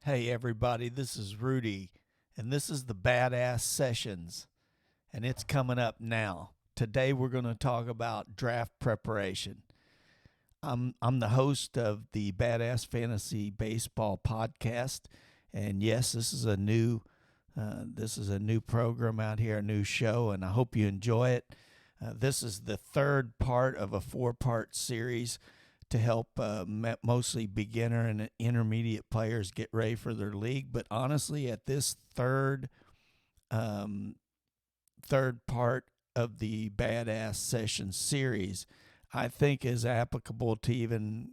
Hey everybody, this is Rudy, and this is the BadAzz Sessions, and it's coming up now. Today we're going to talk about draft preparation. I'm the host of the BadAzz Fantasy Baseball podcast, and yes, this is a new program out here, a new show, and I hope you enjoy it. This is the third part of a four-part series to help mostly beginner and intermediate players get ready for their league. But honestly, at this third part of the BadAzz Session series, I think is applicable to even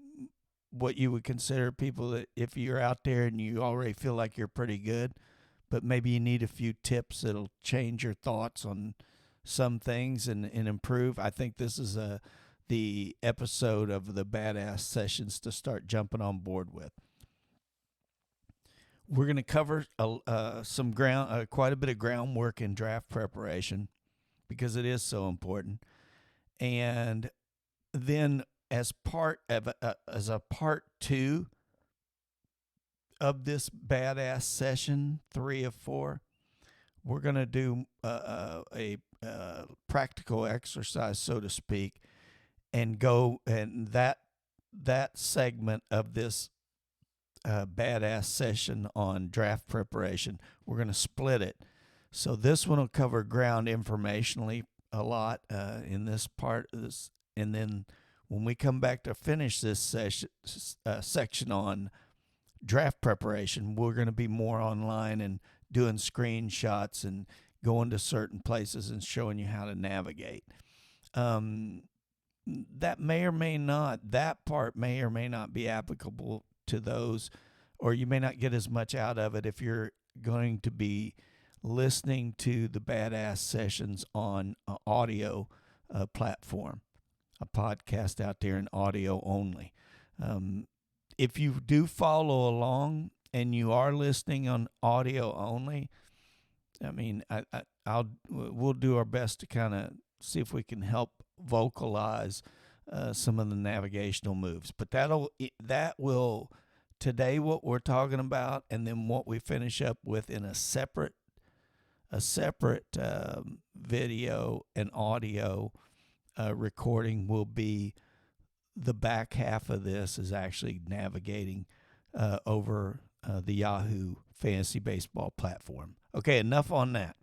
what you would consider people that if you're out there and you already feel like you're pretty good, but maybe you need a few tips that'll change your thoughts on some things and improve. I think this is the episode of the BadAzz Sessions to start jumping on board with. We're going to cover some ground, quite a bit of groundwork in draft preparation because it is so important. And then as a part two of this BadAzz session, 3 of 4, we're going to do a practical exercise, so to speak, and that segment of this BadAzz session on draft preparation, we're going to split it. So this one will cover ground informationally a lot in this part of this, and then when we come back to finish this section on draft preparation, we're going to be more online and doing screenshots and going to certain places and showing you how to navigate. That part may or may not be applicable to those, or you may not get as much out of it if you're going to be listening to the BadAzz sessions on an audio platform, a podcast out there in audio only. If you do follow along and you are listening on audio only, I mean, we'll do our best to kind of see if we can help vocalize some of the navigational moves. But that will today what we're talking about, and then what we finish up with in a separate video and audio recording will be the back half of this is actually navigating over the Yahoo Fantasy Baseball platform. Okay, enough on that.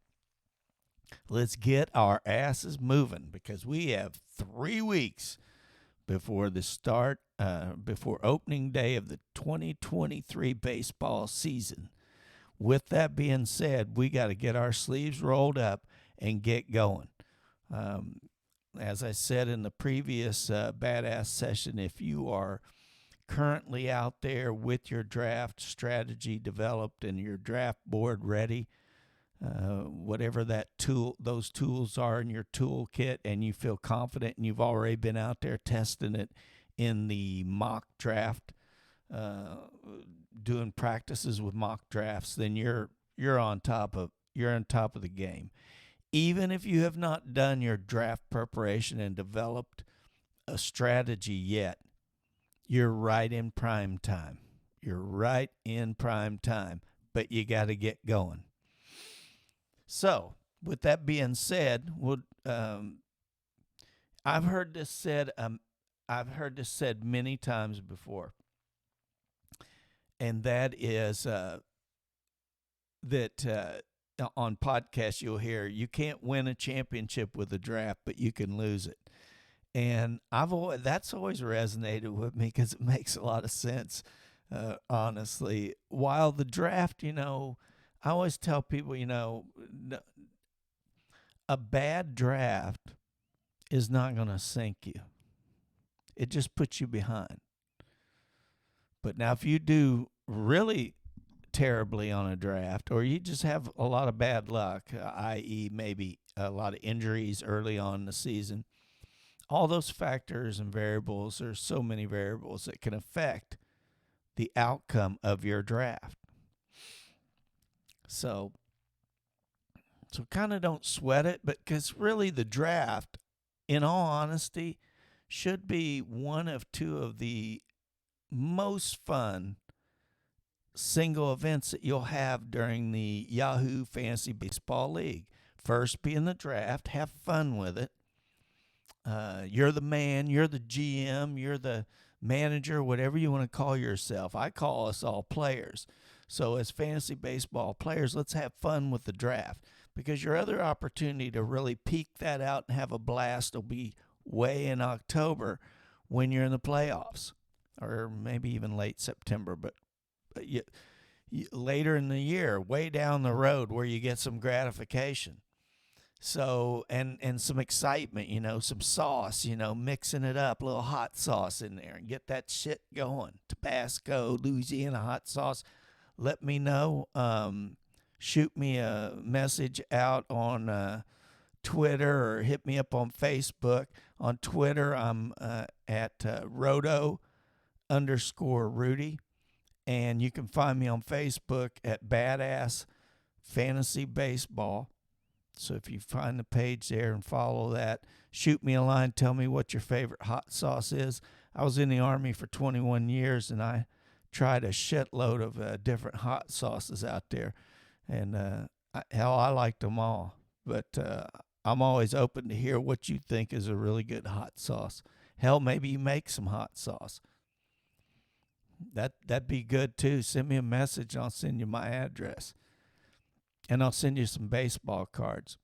Let's get our asses moving because we have 3 weeks before before opening day of the 2023 baseball season. With that being said, we got to get our sleeves rolled up and get going. As I said in the previous BadAzz session, if you are currently out there with your draft strategy developed and your draft board ready, whatever those tools are in your toolkit, and you feel confident and you've already been out there testing it in the mock draft, doing practices with mock drafts, then you're on top of the game. Even if you have not done your draft preparation and developed a strategy yet, you're right in prime time. But you got to get going. So, with that being said, I've heard this said many times before, and that is that on podcasts you'll hear you can't win a championship with a draft, but you can lose it. And that's always resonated with me because it makes a lot of sense. Honestly, while the draft, I always tell people, a bad draft is not going to sink you. It just puts you behind. But now if you do really terribly on a draft, or you just have a lot of bad luck, i.e. maybe a lot of injuries early on in the season, all those factors and variables, there's so many variables that can affect the outcome of your draft. So kind of don't sweat it, but because really the draft, in all honesty, should be one of two of the most fun single events that you'll have during the Yahoo Fantasy Baseball League. First being the draft. Have fun with it. You're the man, you're the GM, you're the manager, whatever you want to call yourself. I call us all players. So as fantasy baseball players, let's have fun with the draft, because your other opportunity to really peak that out and have a blast will be way in October when you're in the playoffs, or maybe even late September, but you, later in the year, way down the road, where you get some gratification. So, and some excitement, some sauce, mixing it up, a little hot sauce in there, and get that shit going. Tabasco, Louisiana hot sauce. Let me know. Shoot me a message out on Twitter, or hit me up on Facebook. On Twitter, I'm at Roto_Rudy. And you can find me on Facebook at BadAzz Fantasy Baseball. So if you find the page there and follow that, shoot me a line, tell me what your favorite hot sauce is. I was in the Army for 21 years, and I tried a shitload of different hot sauces out there. And I liked them all. But I'm always open to hear what you think is a really good hot sauce. Hell, maybe you make some hot sauce. That'd be good too. Send me a message, and I'll send you my address. And I'll send you some baseball cards.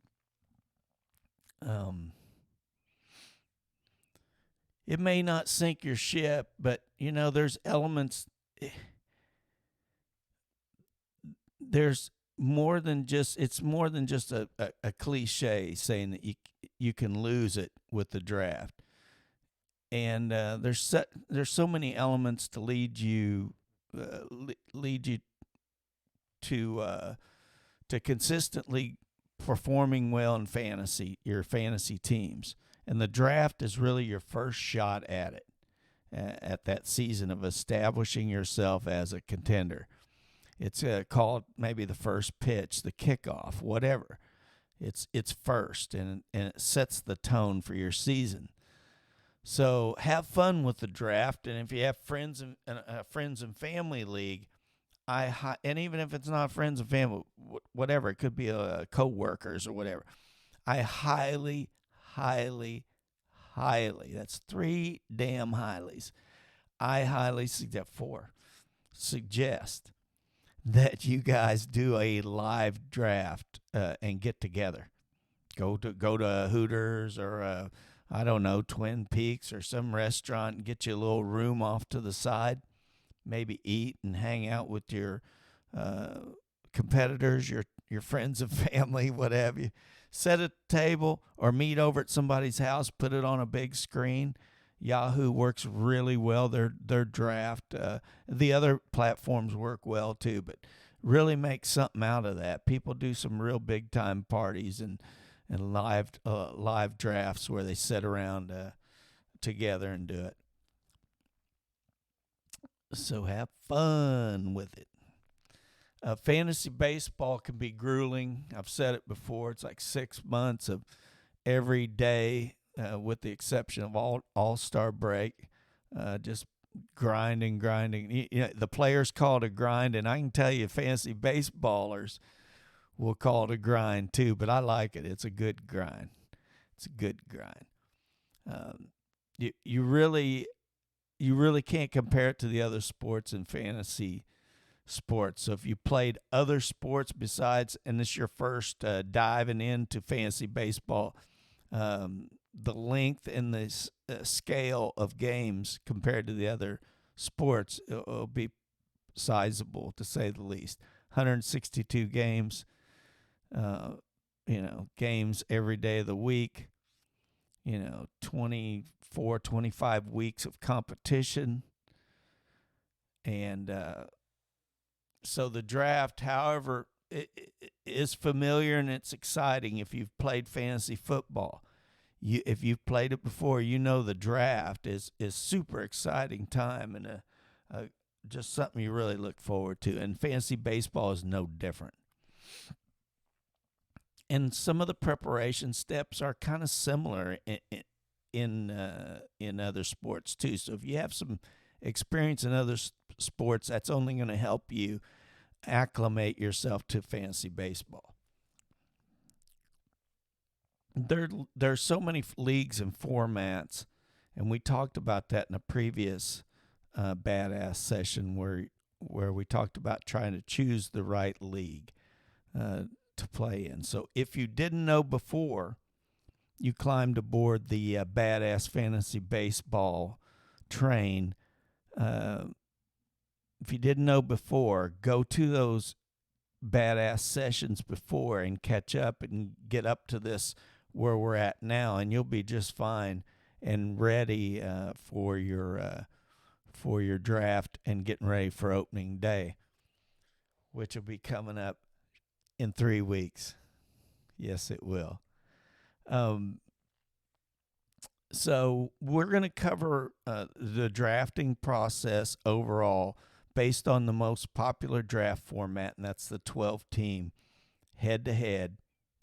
It may not sink your ship, but there's elements. There's more than just. It's more than just a cliche saying that you can lose it with the draft. And there's so many elements to lead you to consistently performing well in your fantasy teams. And the draft is really your first shot at it, at that season of establishing yourself as a contender. It's called maybe the first pitch, the kickoff, whatever. It's first, and it sets the tone for your season. So have fun with the draft, and if you have friends and family league, and even if it's not friends and family, whatever, it could be co-workers or whatever, I highly, highly, highly, that's 3 damn highlies, I highly suggest that you guys do a live draft and get together. Go to Hooters or I don't know, Twin Peaks or some restaurant, and get you a little room off to the side. Maybe eat and hang out with your competitors, your friends and family, whatever. You set a table or meet over at somebody's house, put it on a big screen. Yahoo works really well. Their draft. The other platforms work well too, but really make something out of that. People do some real big time parties and live drafts where they sit around together and do it. So have fun with it. Fantasy baseball can be grueling. I've said it before. It's like 6 months of every day, with the exception of all-star break, just grinding. The players call it a grind, and I can tell you fantasy baseballers will call it a grind too, but I like it. It's a good grind. You really can't compare it to the other sports in fantasy sports. So if you played other sports besides, and this is your first diving into fantasy baseball, the length and the scale of games compared to the other sports will be sizable, to say the least. 162 games, games every day of the week, 24, 25 weeks of competition. And so the draft, however, it is familiar and it's exciting if you've played fantasy football. If you've played it before, the draft is super exciting time and just something you really look forward to. And fantasy baseball is no different. And some of the preparation steps are kind of similar in other sports too. So if you have some experience in other sports, that's only going to help you acclimate yourself to fantasy baseball. There's so many leagues and formats, and we talked about that in a previous BadAzz session where we talked about trying to choose the right league to play in. So if you didn't know before, you climbed aboard the BadAzz Fantasy Baseball train. If you didn't know before, go to those BadAzz sessions before and catch up and get up to this where we're at now, and you'll be just fine and ready for your draft and getting ready for opening day, which will be coming up in 3 weeks. Yes, it will. So we're going to cover the drafting process overall based on the most popular draft format, and that's the 12-team head-to-head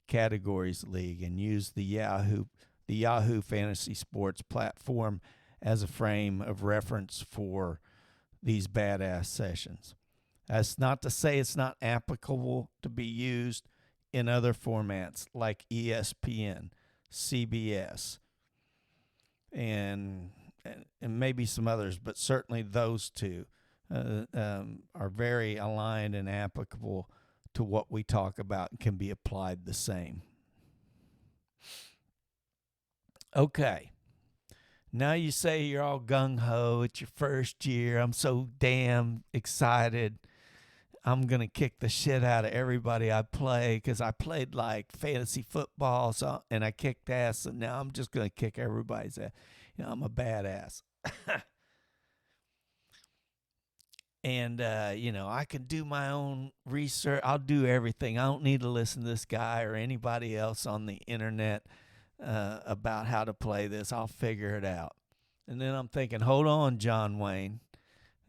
categories league, and use the Yahoo Fantasy Sports platform as a frame of reference for these BadAzz sessions. That's not to say it's not applicable to be used in other formats like ESPN, CBS, and maybe some others, but certainly those two are very aligned and applicable to what we talk about and can be applied the same. Okay. Now you say you're all gung-ho. It's your first year. I'm so damn excited. I'm going to kick the shit out of everybody I play because I played like fantasy football and I kicked ass, and now I'm just going to kick everybody's ass. I'm a badass. And, I can do my own research. I'll do everything. I don't need to listen to this guy or anybody else on the internet about how to play this. I'll figure it out. And then I'm thinking, hold on, John Wayne.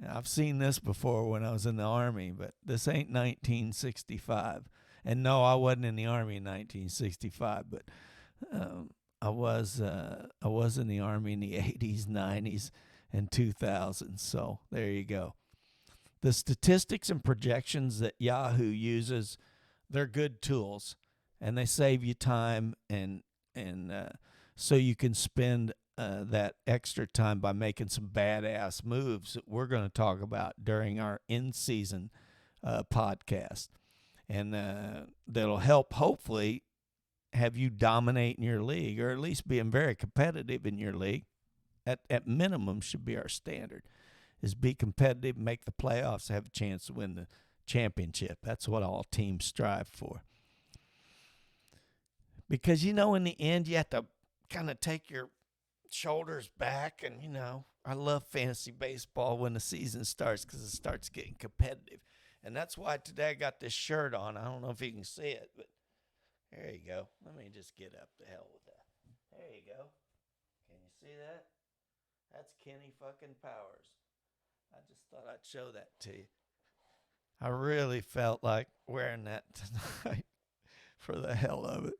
I've seen this before when I was in the Army, but this ain't 1965. And no, I wasn't in the Army in 1965, but I was in the Army in the 80s, 90s, and 2000s. So there you go. The statistics and projections that Yahoo uses, they're good tools, and they save you time, and so you can spend that extra time by making some badass moves that we're going to talk about during our in-season podcast, and that'll help hopefully have you dominate in your league, or at least being very competitive in your league. At minimum should be our standard, is be competitive, make the playoffs, have a chance to win the championship. That's what all teams strive for. Because, in the end, you have to kind of take your shoulders back. And, I love fantasy baseball when the season starts because it starts getting competitive. And that's why today I got this shirt on. I don't know if you can see it, but there you go. Let me just get up the hell with that. There you go. Can you see that? That's Kenny fucking Powers. I just thought I'd show that to you. I really felt like wearing that tonight for the hell of it.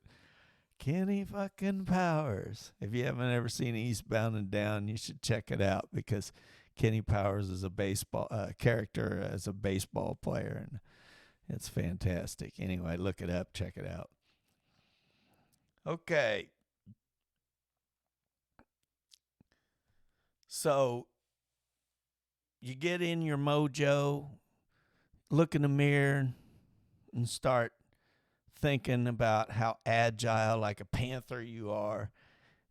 Kenny fucking Powers. If you haven't ever seen Eastbound and Down, you should check it out, because Kenny Powers is a baseball character as a baseball player, and it's fantastic. Anyway, look it up, check it out. Okay. So you get in your mojo, look in the mirror, and start thinking about how agile, like a panther, you are,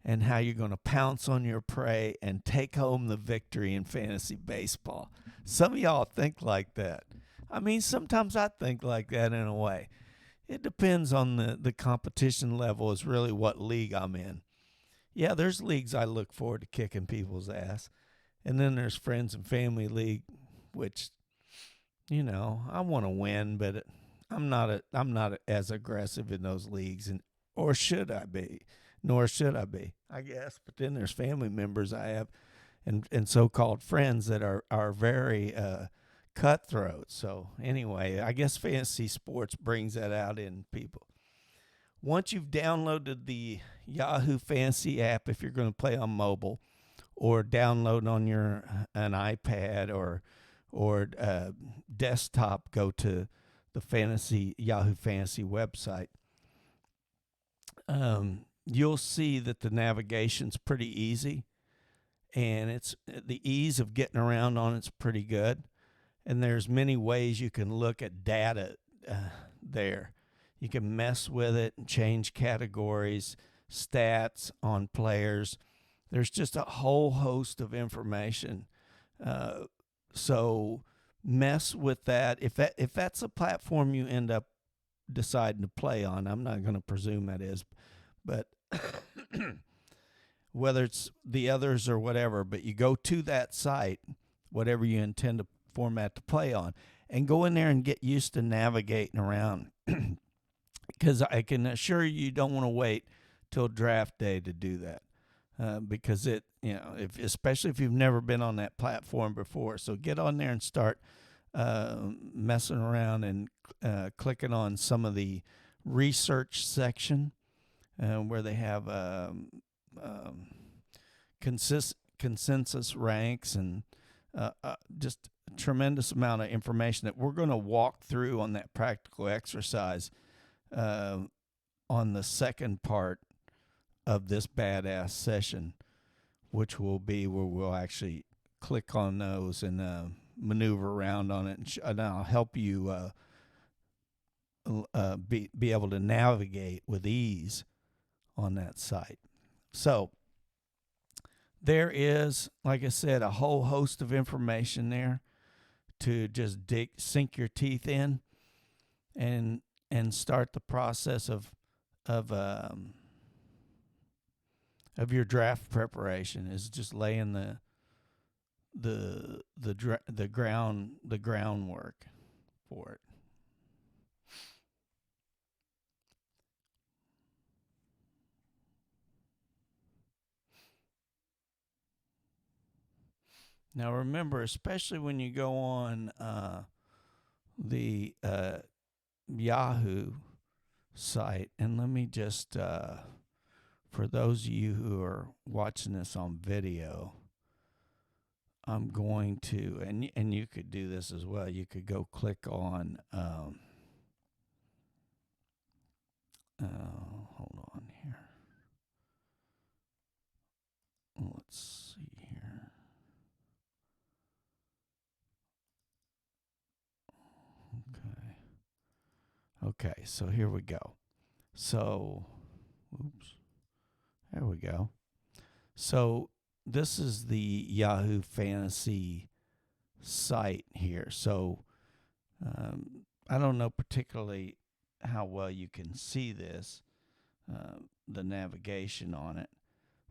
and how you're going to pounce on your prey and take home the victory in fantasy baseball. Some of y'all think like that. I mean, sometimes I think like that in a way. It depends on the competition level, is really what league I'm in. Yeah, there's leagues I look forward to kicking people's ass. And then there's friends and family league, which, I want to win, but I'm not as aggressive in those leagues, or should I be? Nor should I be, I guess. But then there's family members I have, and so-called friends that are very cutthroat. So anyway, I guess fantasy sports brings that out in people. Once you've downloaded the Yahoo Fantasy app, if you're going to play on mobile, or download on an iPad or desktop, go to the Yahoo Fantasy website. You'll see that the navigation's pretty easy, and it's the ease of getting around on it's pretty good. And there's many ways you can look at data there. You can mess with it and change categories, stats on players. There's just a whole host of information. So mess with that. If that's a platform you end up deciding to play on, I'm not going to presume that is, but whether it's the others or whatever, but you go to that site, whatever you intend to format to play on, and go in there and get used to navigating around. Because I can assure you don't want to wait till draft day to do that. Because especially if you've never been on that platform before. So get on there and start messing around and clicking on some of the research section where they have consensus ranks and just a tremendous amount of information that we're going to walk through on that practical exercise on the second part of this BadAzz session, which will be where we'll actually click on those and maneuver around on it, and I'll help you be able to navigate with ease on that site. So there is, like I said, a whole host of information there to just sink your teeth in and start the process of your draft preparation. Is just laying the groundwork for it. Now remember, especially when you go on the Yahoo site, and let me just for those of you who are watching this on video, I'm going to, and you could do this as well. You could go click on hold on here. Let's see here. Okay, so here we go. So, oops. There we go. So this is the Yahoo Fantasy site here. So I don't know particularly how well you can see this, the navigation on it,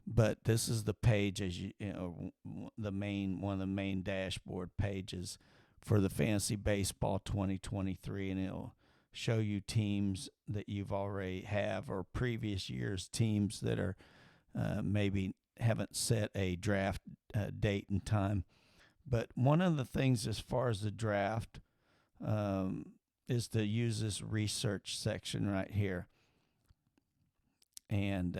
but this is the page, as you know, one of the main dashboard pages for the Fantasy Baseball 2023, and it'll show you teams that you've already have, or previous years teams that are maybe haven't set a draft date and time. But one of the things as far as the draft is to use this research section right here, and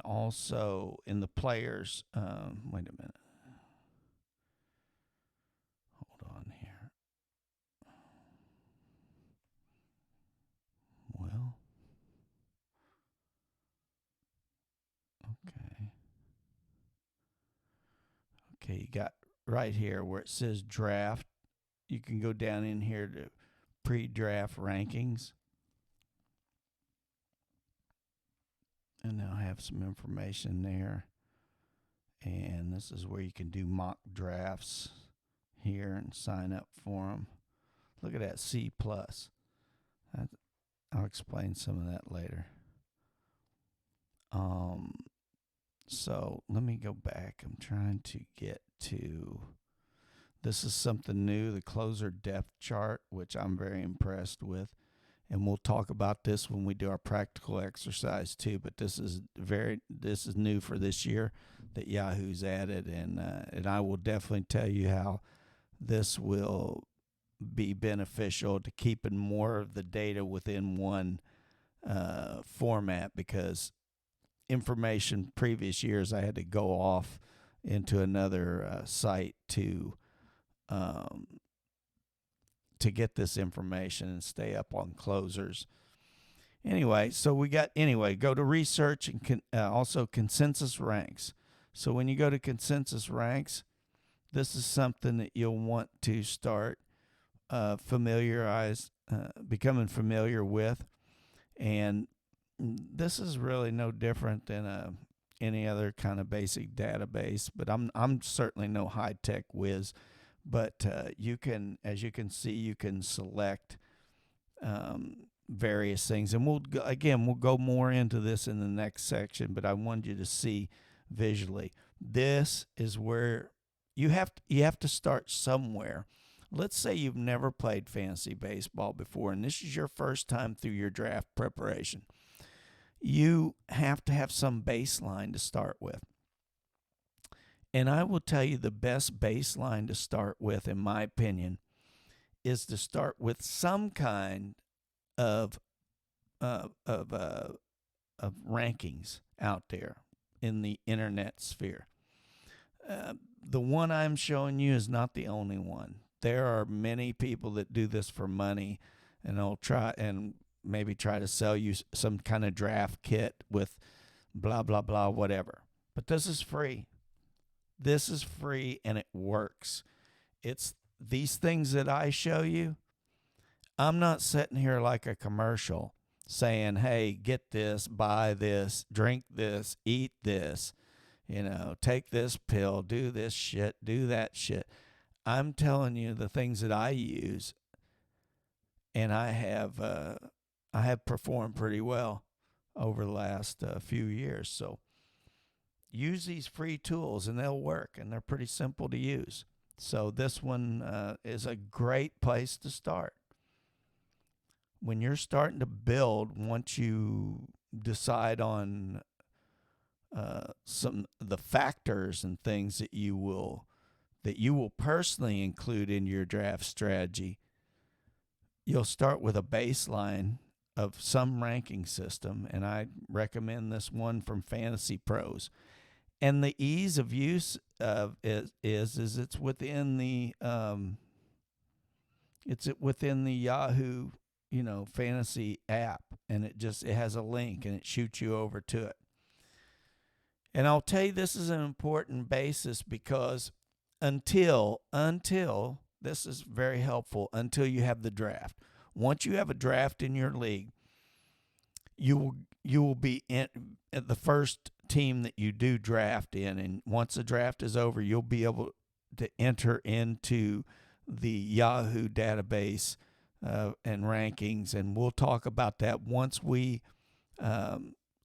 also in the players. Wait a minute. Hold on here. Well, okay, you got right here where it says draft. You can go down in here to pre-draft rankings, and they'll have some information there. And this is where you can do mock drafts here and sign up for them. Look at that C+. I'll explain some of that later. So let me go back. I'm trying to get to, this is something new, the closer depth chart, which I'm very impressed with. And we'll talk about this when we do our practical exercise too. But this is new for this year that Yahoo's added, and I will definitely tell you how this will be beneficial to keeping more of the data within one format, because information previous years I had to go off into another site to um, to get this information and stay up on closers. Anyway, so go to research and also consensus ranks. So when you go to consensus ranks, this is something that you'll want to start becoming familiar with. And this is really no different than any other kind of basic database, but I'm certainly no high-tech whiz. But you can, as you can see, you can select various things, and we'll go more into this in the next section. But I wanted you to see visually. This is where you have to start somewhere. Let's say you've never played fantasy baseball before, and this is your first time through your draft preparation. You have to have some baseline to start with. And I will tell you the best baseline to start with, in my opinion, is to start with some kind of rankings out there in the internet sphere. The one I'm showing you is not the only one. There are many people that do this for money, and they'll maybe try to sell you some kind of draft kit with blah, blah, blah, whatever. But this is free. This is free, and it works. It's these things that I show you. I'm not sitting here like a commercial saying, hey, get this, buy this, drink this, eat this, take this pill, do this shit, do that shit. I'm telling you the things that I use, and I have performed pretty well over the last few years. So use these free tools, and they'll work, and they're pretty simple to use. So this one is a great place to start. When you're starting to build, once you decide on the factors and things that you will personally include in your draft strategy, you'll start with a baseline of some ranking system, and I recommend this one from Fantasy Pros. And the ease of use of it is it's within the Yahoo fantasy app, and it has a link, and it shoots you over to it. And I'll tell you, this is an important basis, because until this is very helpful until you have the draft. Once you have a draft in your league, you will be in the first team that you do draft in, and once the draft is over, you'll be able to enter into the Yahoo database and rankings, and we'll talk about that once we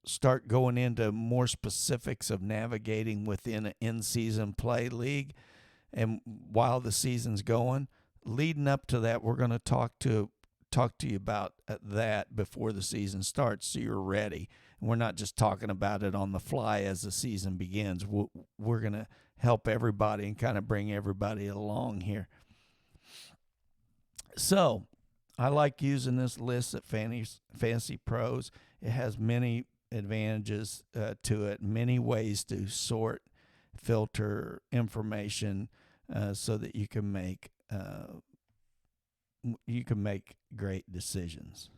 start going into more specifics of navigating within an in-season play league. And while the season's going, leading up to that, we're going to talk to you about that before the season starts, so you're ready. And we're not just talking about it on the fly as the season begins. We're going to help everybody and kind of bring everybody along here. So I like using this list at Fantasy Pros. It has many advantages to it, many ways to sort, filter information so that you can make great decisions.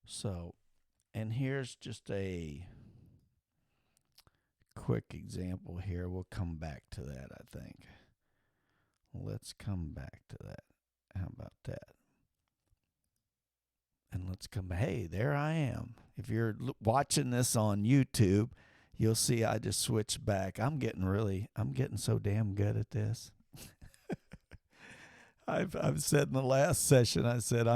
So, and here's just a quick example here. We'll come back to that, I think. Let's come back to that. How about that? And let's come. Hey, there I am. If you're watching this on YouTube, you'll see I just switched back. I'm getting so damn good at this. I've said in the last session, I said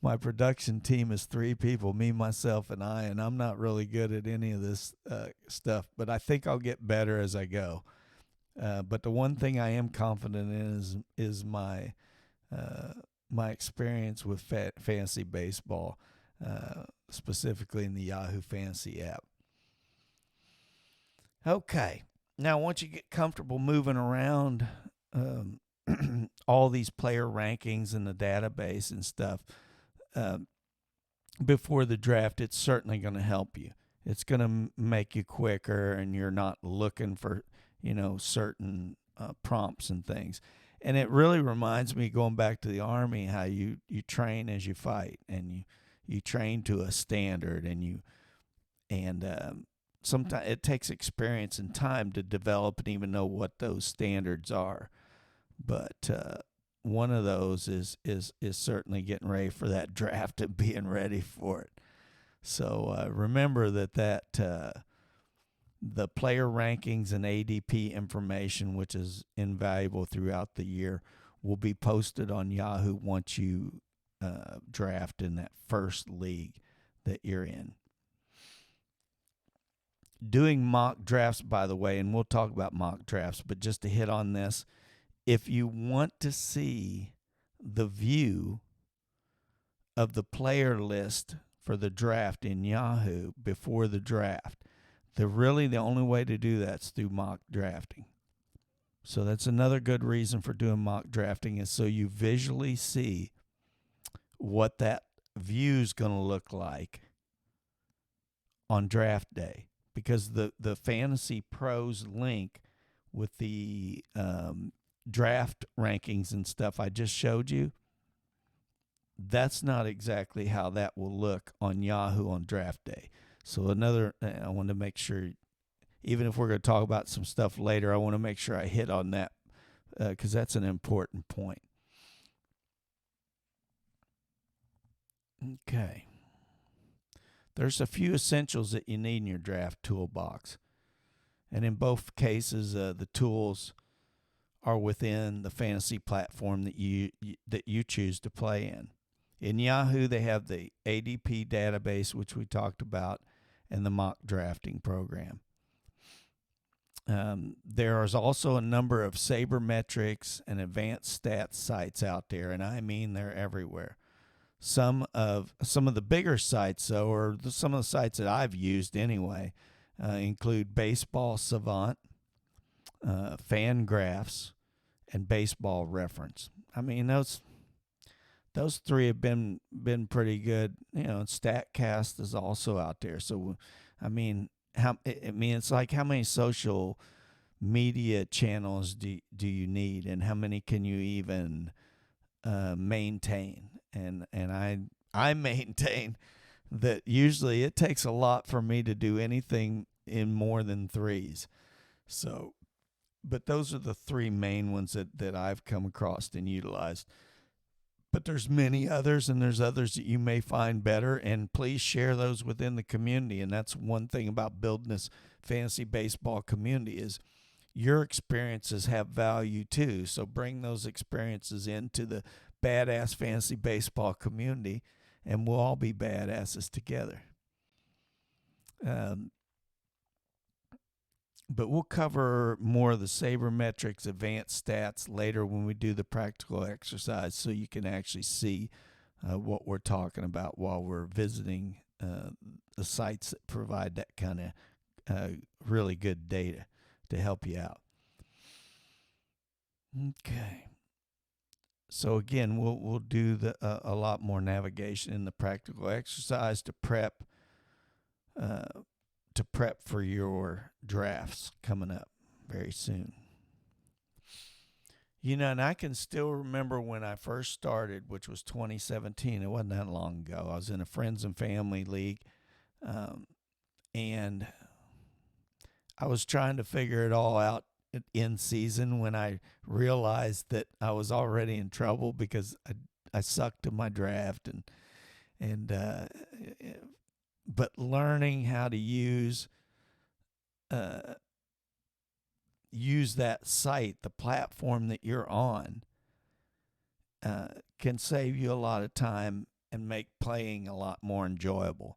my production team is 3 people, me, myself, and I'm not really good at any of this stuff, but I think I'll get better as I go. But the one thing I am confident in is my experience with fantasy baseball, specifically in the Yahoo Fantasy app. Okay, now once you get comfortable moving around all these player rankings in the database and stuff before the draft, it's certainly going to help you. It's going to make you quicker, and you're not looking for, certain prompts and things. And it really reminds me, going back to the Army, how you train as you fight, and you train to a standard, and sometimes it takes experience and time to develop and even know what those standards are. But one of those is certainly getting ready for that draft and being ready for it. So remember that the player rankings and ADP information, which is invaluable throughout the year, will be posted on Yahoo once you draft in that first league that you're in. Doing mock drafts, by the way, and we'll talk about mock drafts, but just to hit on this, if you want to see the view of the player list for the draft in Yahoo before the draft, the only way to do that is through mock drafting. So that's another good reason for doing mock drafting, is so you visually see what that view is going to look like on draft day. Because the Fantasy Pros link with the draft rankings and stuff I just showed you, that's not exactly how that will look on Yahoo on draft day. So I want to make sure, even if we're going to talk about some stuff later, I want to make sure I hit on that because that's an important point. Okay. There's a few essentials that you need in your draft toolbox. And in both cases, the tools are within the fantasy platform that you choose to play in. In Yahoo, they have the ADP database, which we talked about, and the mock drafting program. There is also a number of sabermetrics and advanced stats sites out there, and I mean they're everywhere. Some of the bigger sites, though, or some of the sites that I've used anyway, include Baseball Savant, Fangraphs, and Baseball Reference. I mean, those three have been pretty good. StatCast is also out there. So, I mean, it's like, how many social media channels do you need, and how many can you even maintain? And I maintain that usually it takes a lot for me to do anything in more than threes. So, but those are the three main ones that I've come across and utilized. But there's many others, and there's others that you may find better, and please share those within the community. And that's one thing about building this fantasy baseball community, is your experiences have value too. So bring those experiences into the BadAzz fantasy baseball community, and we'll all be badasses together. But we'll cover more of the sabermetrics, advanced stats later when we do the practical exercise, so you can actually see what we're talking about while we're visiting the sites that provide that kind of really good data to help you out. Okay. So again, we'll do a lot more navigation in the practical exercise to prep for your drafts coming up very soon. And I can still remember when I first started, which was 2017. It wasn't that long ago. I was in a friends and family league, and I was trying to figure it all out in season when I realized that I was already in trouble because I sucked in my draft, but learning how to use that site, the platform that you're on, can save you a lot of time and make playing a lot more enjoyable.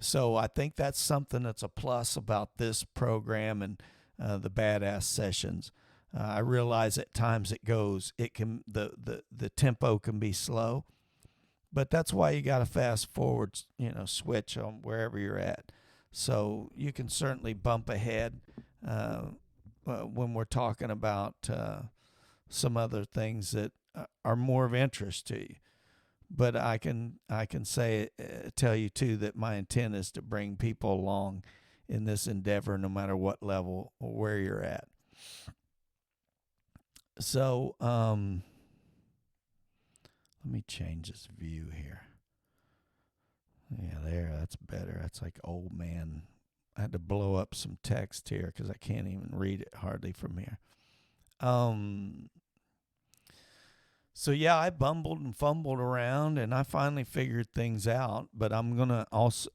So I think that's something that's a plus about this program and the BadAzz sessions. I realize at times the tempo can be slow, but that's why you got to fast forward, switch on wherever you're at. So you can certainly bump ahead when we're talking about some other things that are more of interest to you. But I can say tell you too that my intent is to bring people along in this endeavor, no matter what level or where you're at. So let me change this view here. Yeah, there, that's better. That's like old man. I had to blow up some text here because I can't even read it hardly from here. So yeah, I bumbled and fumbled around, and I finally figured things out. But I'm gonna also,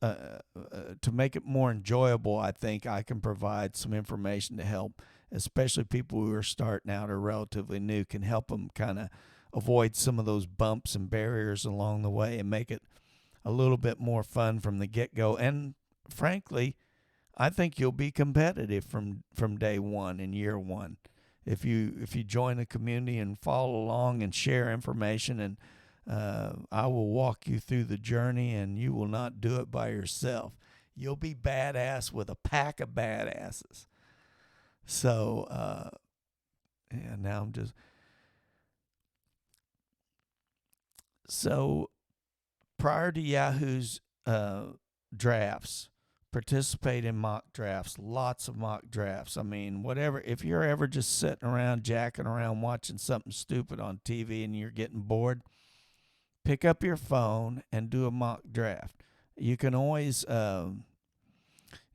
to make it more enjoyable, I think I can provide some information to help, especially people who are starting out or relatively new, can help them kind of avoid some of those bumps and barriers along the way and make it a little bit more fun from the get-go. And frankly, I think you'll be competitive from day one in year one. If you join the community and follow along and share information, and I will walk you through the journey, and you will not do it by yourself. You'll be badass with a pack of badaasses. So yeah, now I'm just so prior to Yahoo's drafts, participate in mock drafts, lots of mock drafts. I mean, whatever, if you're ever just sitting around, jacking around, watching something stupid on TV and you're getting bored, pick up your phone and do a mock draft. You can always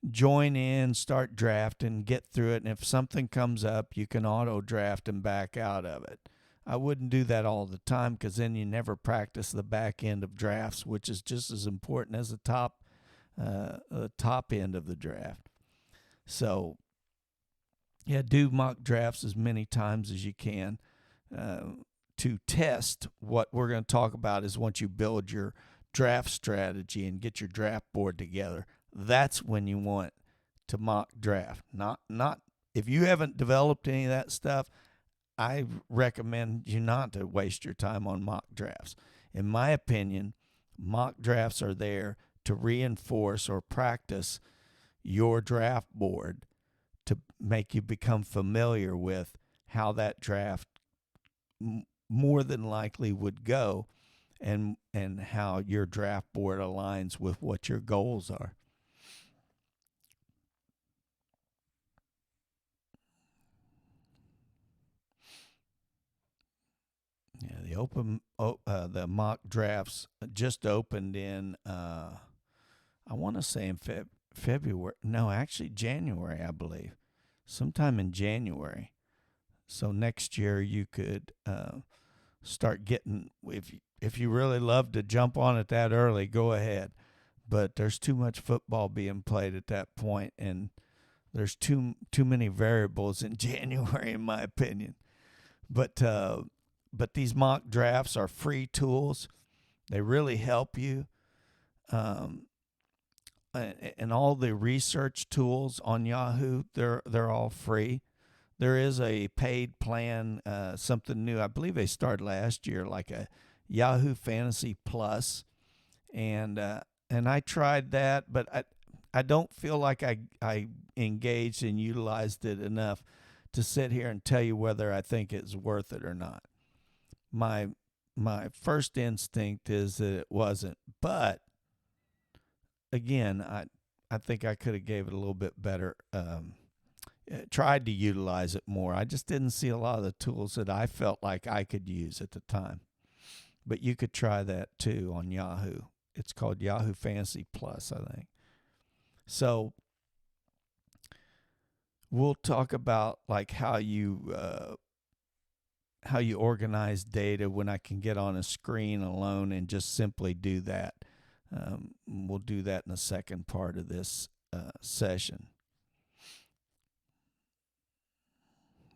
join in, start drafting, get through it, and if something comes up, you can auto draft and back out of it. I wouldn't do that all the time because then you never practice the back end of drafts, which is just as important as the top end of the draft. So, yeah, do mock drafts as many times as you can to test. What we're going to talk about is once you build your draft strategy and get your draft board together, that's when you want to mock draft. Not if you haven't developed any of that stuff, I recommend you not to waste your time on mock drafts. In my opinion, mock drafts are there to reinforce or practice your draft board to make you become familiar with how that draft more than likely would go, and how your draft board aligns with what your goals are. Yeah, the mock drafts just opened in I want to say in February. No, actually January, I believe. Sometime in January. So next year you could start getting, if you really love to jump on it that early, go ahead. But there's too much football being played at that point, and there's too many variables in January, in my opinion. But these mock drafts are free tools. They really help you. And all the research tools on Yahoo, they're all free. There is a paid plan, something new. I believe they started last year, like a Yahoo Fantasy Plus, and I tried that, but I don't feel like I engaged and utilized it enough to sit here and tell you whether I think it's worth it or not. My first instinct is that it wasn't, but again, I think I could have gave it a little bit better. Tried to utilize it more. I just didn't see a lot of the tools that I felt like I could use at the time. But you could try that too on Yahoo. It's called Yahoo Fantasy Plus, I think. So we'll talk about like how you organize data when I can get on a screen alone and just simply do that. We'll do that in the second part of this session.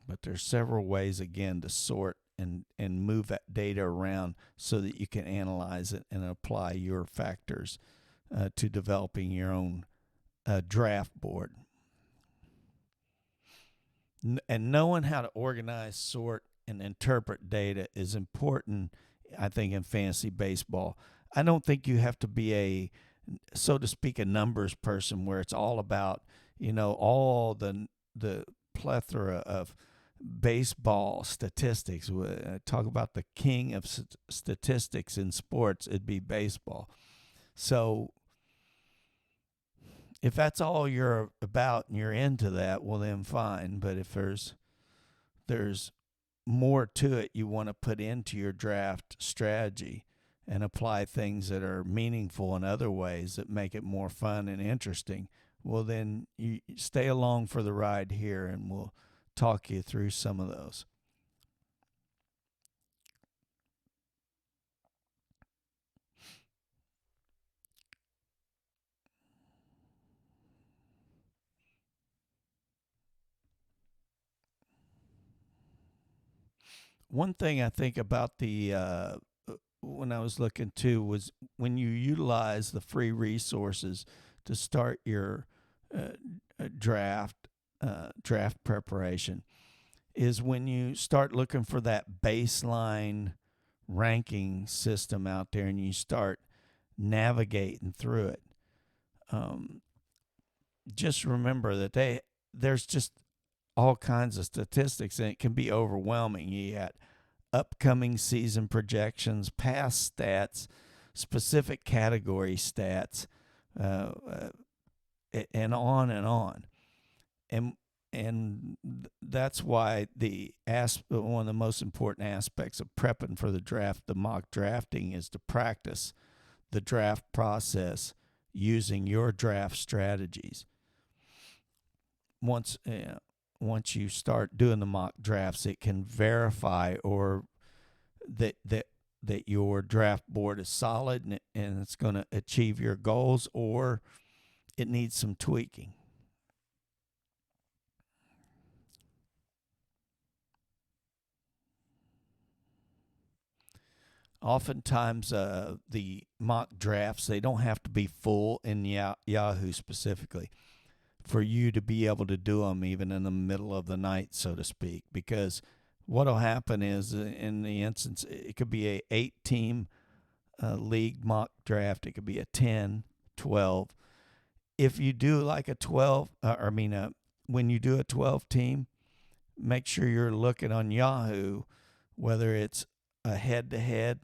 But there's several ways, again, to sort and move that data around so that you can analyze it and apply your factors to developing your own draft board. And knowing how to organize, sort, and interpret data is important, I think, in fantasy baseball. I don't think you have to be so to speak, a numbers person where it's all about, all the plethora of baseball statistics. Talk about the king of statistics in sports, it'd be baseball. So if that's all you're about and you're into that, well then fine. But if there's more to it you want to put into your draft strategy and apply things that are meaningful in other ways that make it more fun and interesting, well then you stay along for the ride here and we'll talk you through some of those. One thing I think about the when I was looking too was when you utilize the free resources to start your uh, draft preparation is when you start looking for that baseline ranking system out there and you start navigating through it. Um, just remember that there's just all kinds of statistics and it can be overwhelming. You got upcoming season projections, past stats, specific category stats, uh, uh, and on and on. And that's why one of the most important aspects of prepping for the draft, the mock drafting, is to practice the draft process using your draft strategies. Once you start doing the mock drafts, it can verify or that your draft board is solid and it's going to achieve your goals, or it needs some tweaking. Oftentimes, the mock drafts, they don't have to be full in Yahoo specifically for you to be able to do them even in the middle of the night, so to speak, because what will happen is in the instance, it could be a 8-team league mock draft. It could be a 10, 12. If you do like a 12, when you do a 12 team, make sure you're looking on Yahoo whether it's a head to head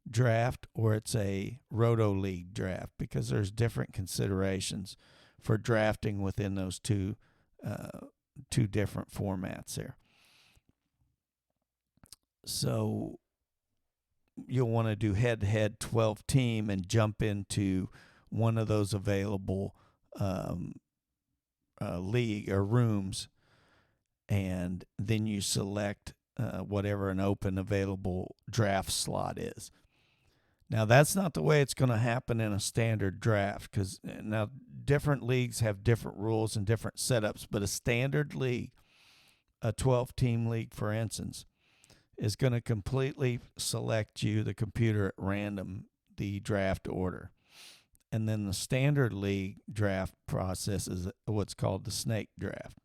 draft or it's a roto league draft, because there's different considerations for drafting within those two different formats there. So you'll want to do head to head 12 team and jump into one of those available league or rooms, and then you select whatever an open available draft slot is. Now, that's not the way it's going to happen in a standard draft, because now different leagues have different rules and different setups, but a standard league, a 12-team league, for instance, is going to completely select you, the computer, at random, the draft order. And then the standard league draft process is what's called the snake draft.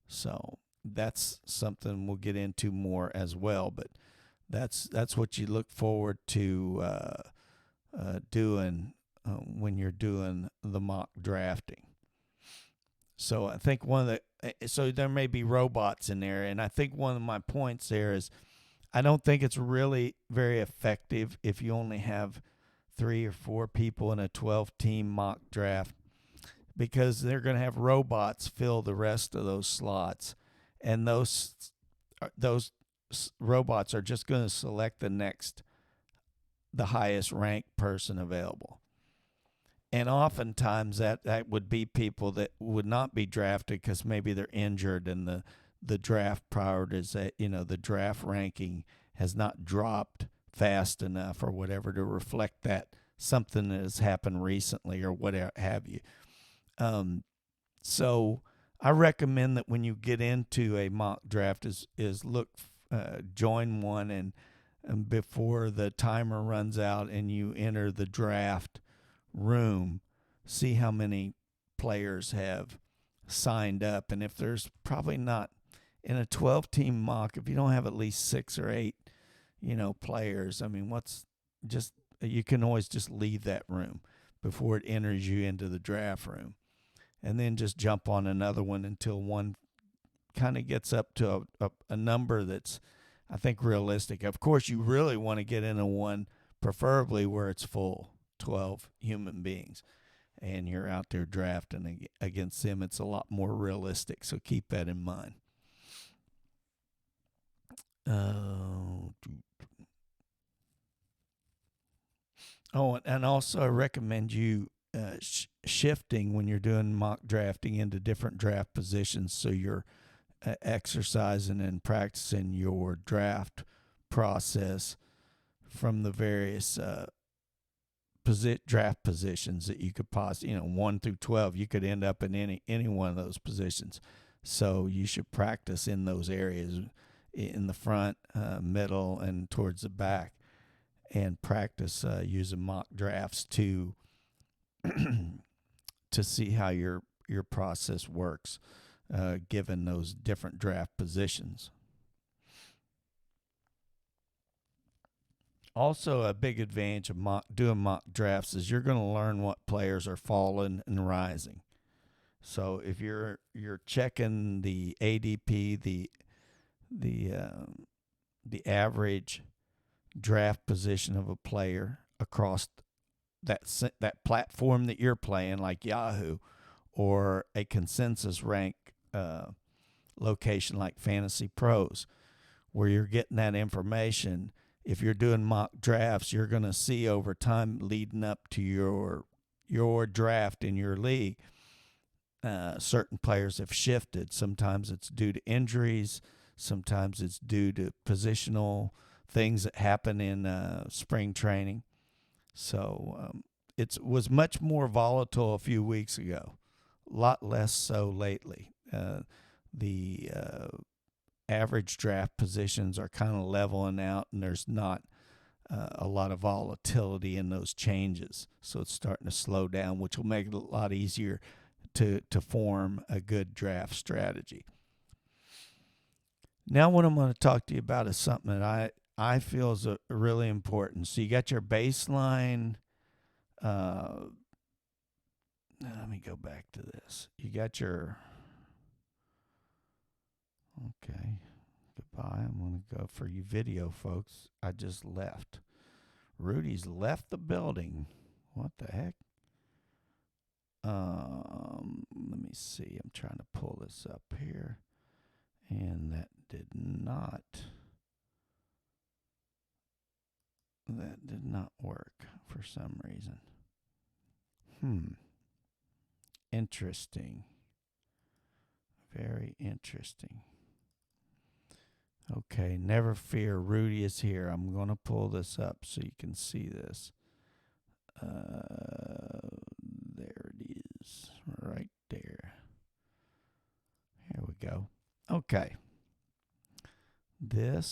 So that's something we'll get into more as well, but that's what you look forward to doing when you're doing the mock drafting. So I think so there may be robots in there, and I think one of my points there is I don't think it's really very effective if you only have 3 or 4 people in a 12-team mock draft, because they're going to have robots fill the rest of those slots, and those robots are just going to select the highest ranked person available. And oftentimes that would be people that would not be drafted because maybe they're injured and the draft prioritization, the draft ranking has not dropped fast enough or whatever to reflect that something that has happened recently or whatever have you. So I recommend that when you get into a mock draft is join one and before the timer runs out and you enter the draft room, see how many players have signed up. And if there's probably not in a 12-team mock, if you don't have at least 6 or 8, players, I mean, you can always just leave that room before it enters you into the draft room, and then just jump on another one until one kind of gets up to a number that's, I think, realistic. Of course, you really want to get into one, preferably where it's full, 12 human beings, and you're out there drafting against them. It's a lot more realistic, so keep that in mind. Oh, and also I recommend you shifting when you're doing mock drafting into different draft positions, so you're exercising and practicing your draft process from the various draft positions that you could possibly, 1 through 12, you could end up in any one of those positions. So you should practice in those areas, in the front, middle, and towards the back, and practice using mock drafts to to see how your process works, given those different draft positions. Also, a big advantage of doing mock drafts is you're going to learn what players are falling and rising. So if you're checking the ADP, the average draft position of a player across that platform that you're playing, like Yahoo, or a consensus rank location like Fantasy Pros, where you're getting that information. If you're doing mock drafts, you're going to see over time leading up to your draft in your league, certain players have shifted. Sometimes it's due to injuries. Sometimes it's due to positional things that happen in spring training. So it was much more volatile a few weeks ago, a lot less so lately. The average draft positions are kind of leveling out, and there's not a lot of volatility in those changes. So it's starting to slow down, which will make it a lot easier to form a good draft strategy. Now what I'm going to talk to you about is something that I feel is really important. So you got your baseline. Let me go back to this. You got your... Okay. Goodbye. I'm going to go for you video folks. I just left. Rudy's left the building. What the heck? Let me see. I'm trying to pull this up here. And that did not work for some reason. Interesting. Very interesting. Okay, never fear, Rudy is here. I'm going to pull this up so you can see this. There it is, right there. Here we go. Okay. Let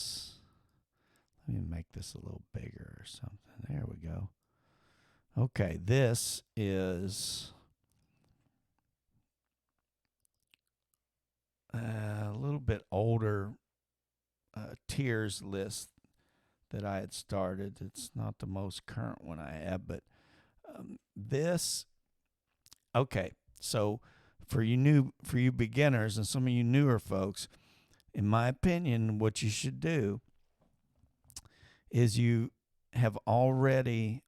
me make this a little bigger or something. There we go. Okay, this is a little bit older tiers list that I had started. It's not the most current one I have, but this. Okay, so for you beginners and some of you newer folks, in my opinion, what you should do is you have already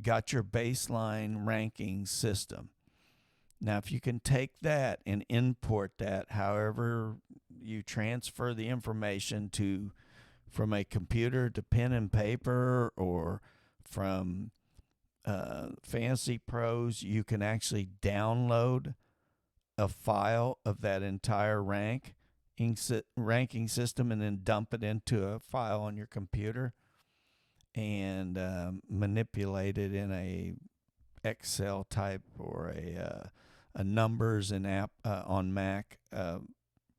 got your baseline ranking system. Now, if you can take that and import that, however you transfer the information from a computer to pen and paper, or from Fantasy Pros, you can actually download a file of that entire ranking system and then dump it into a file on your computer and manipulate it in a Excel type or a numbers and app on Mac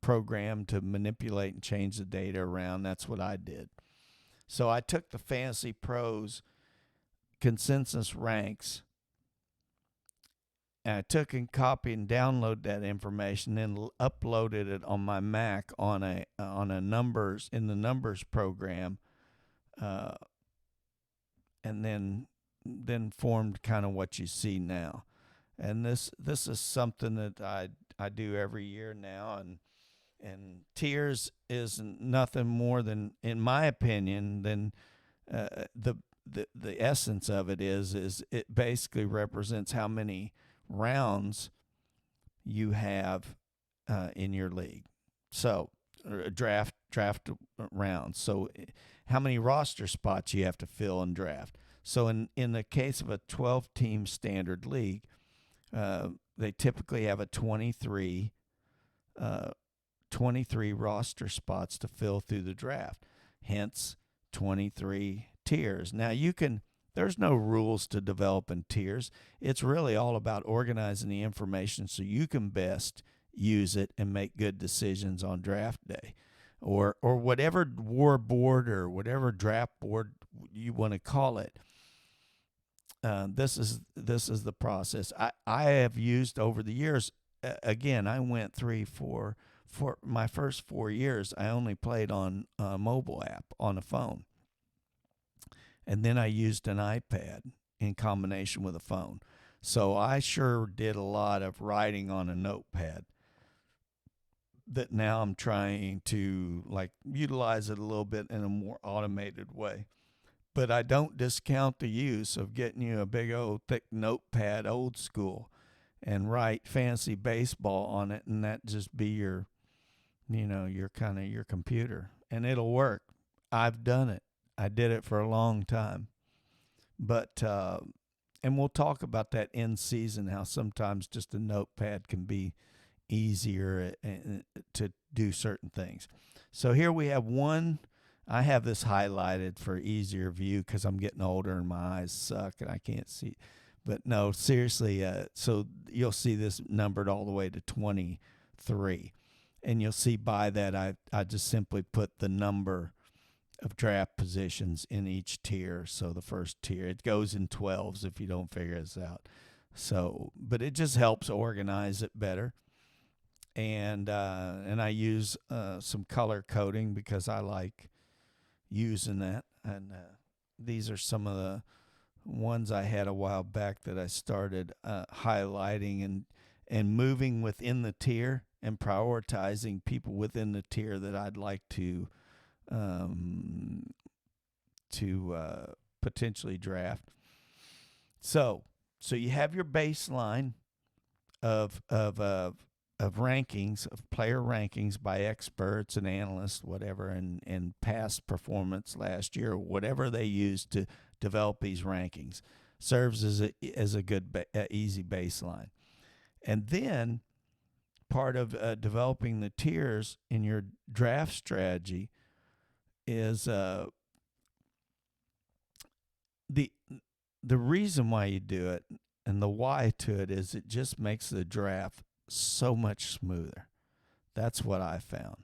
program to manipulate and change the data around. That's what I did. So I took the Fantasy Pros consensus ranks, and I took and copied and downloaded that information, then uploaded it on my Mac on a numbers in the numbers program, and then formed kind of what you see now. And this is something that I do every year now, and And tiers is nothing more than, in my opinion, than uh, the the essence of it is it basically represents how many rounds you have in your league. So draft rounds. So how many roster spots you have to fill in draft. So in the case of a 12 team standard league, they typically have a uh, 23 roster spots to fill through the draft. Hence 23 tiers. Now there's no rules to developing tiers. It's really all about organizing the information so you can best use it and make good decisions on draft day, or whatever war board or whatever draft board you want to call it. This is the process I have used over the years. Again, I went for my first 4 years. I only played on a mobile app on a phone, and then I used an iPad in combination with a phone. So I sure did a lot of writing on a notepad that now I'm trying to like utilize it a little bit in a more automated way. But I don't discount the use of getting you a big old thick notepad, old school, and write fancy baseball on it, and that just be your, your kind of your computer, and it'll work. I've done it. I did it for a long time. But and we'll talk about that in season, how sometimes just a notepad can be easier to do certain things. So here we have one. I have this highlighted for easier view because I'm getting older and my eyes suck and I can't see. But no, seriously, so you'll see this numbered all the way to 23. And you'll see by that I just simply put the number of draft positions in each tier. So the first tier, it goes in 12s if you don't figure this out. So, but it just helps organize it better. And I use some color coding because I like using that. And these are some of the ones I had a while back that I started highlighting and moving within the tier and prioritizing people within the tier that I'd like to potentially draft. So you have your baseline of rankings, of player rankings by experts and analysts, whatever, and past performance last year, whatever they used to develop these rankings, serves as a good easy baseline. And then part of developing the tiers in your draft strategy is the reason why you do it, and the why to it is it just makes the draft so much smoother. That's what I found.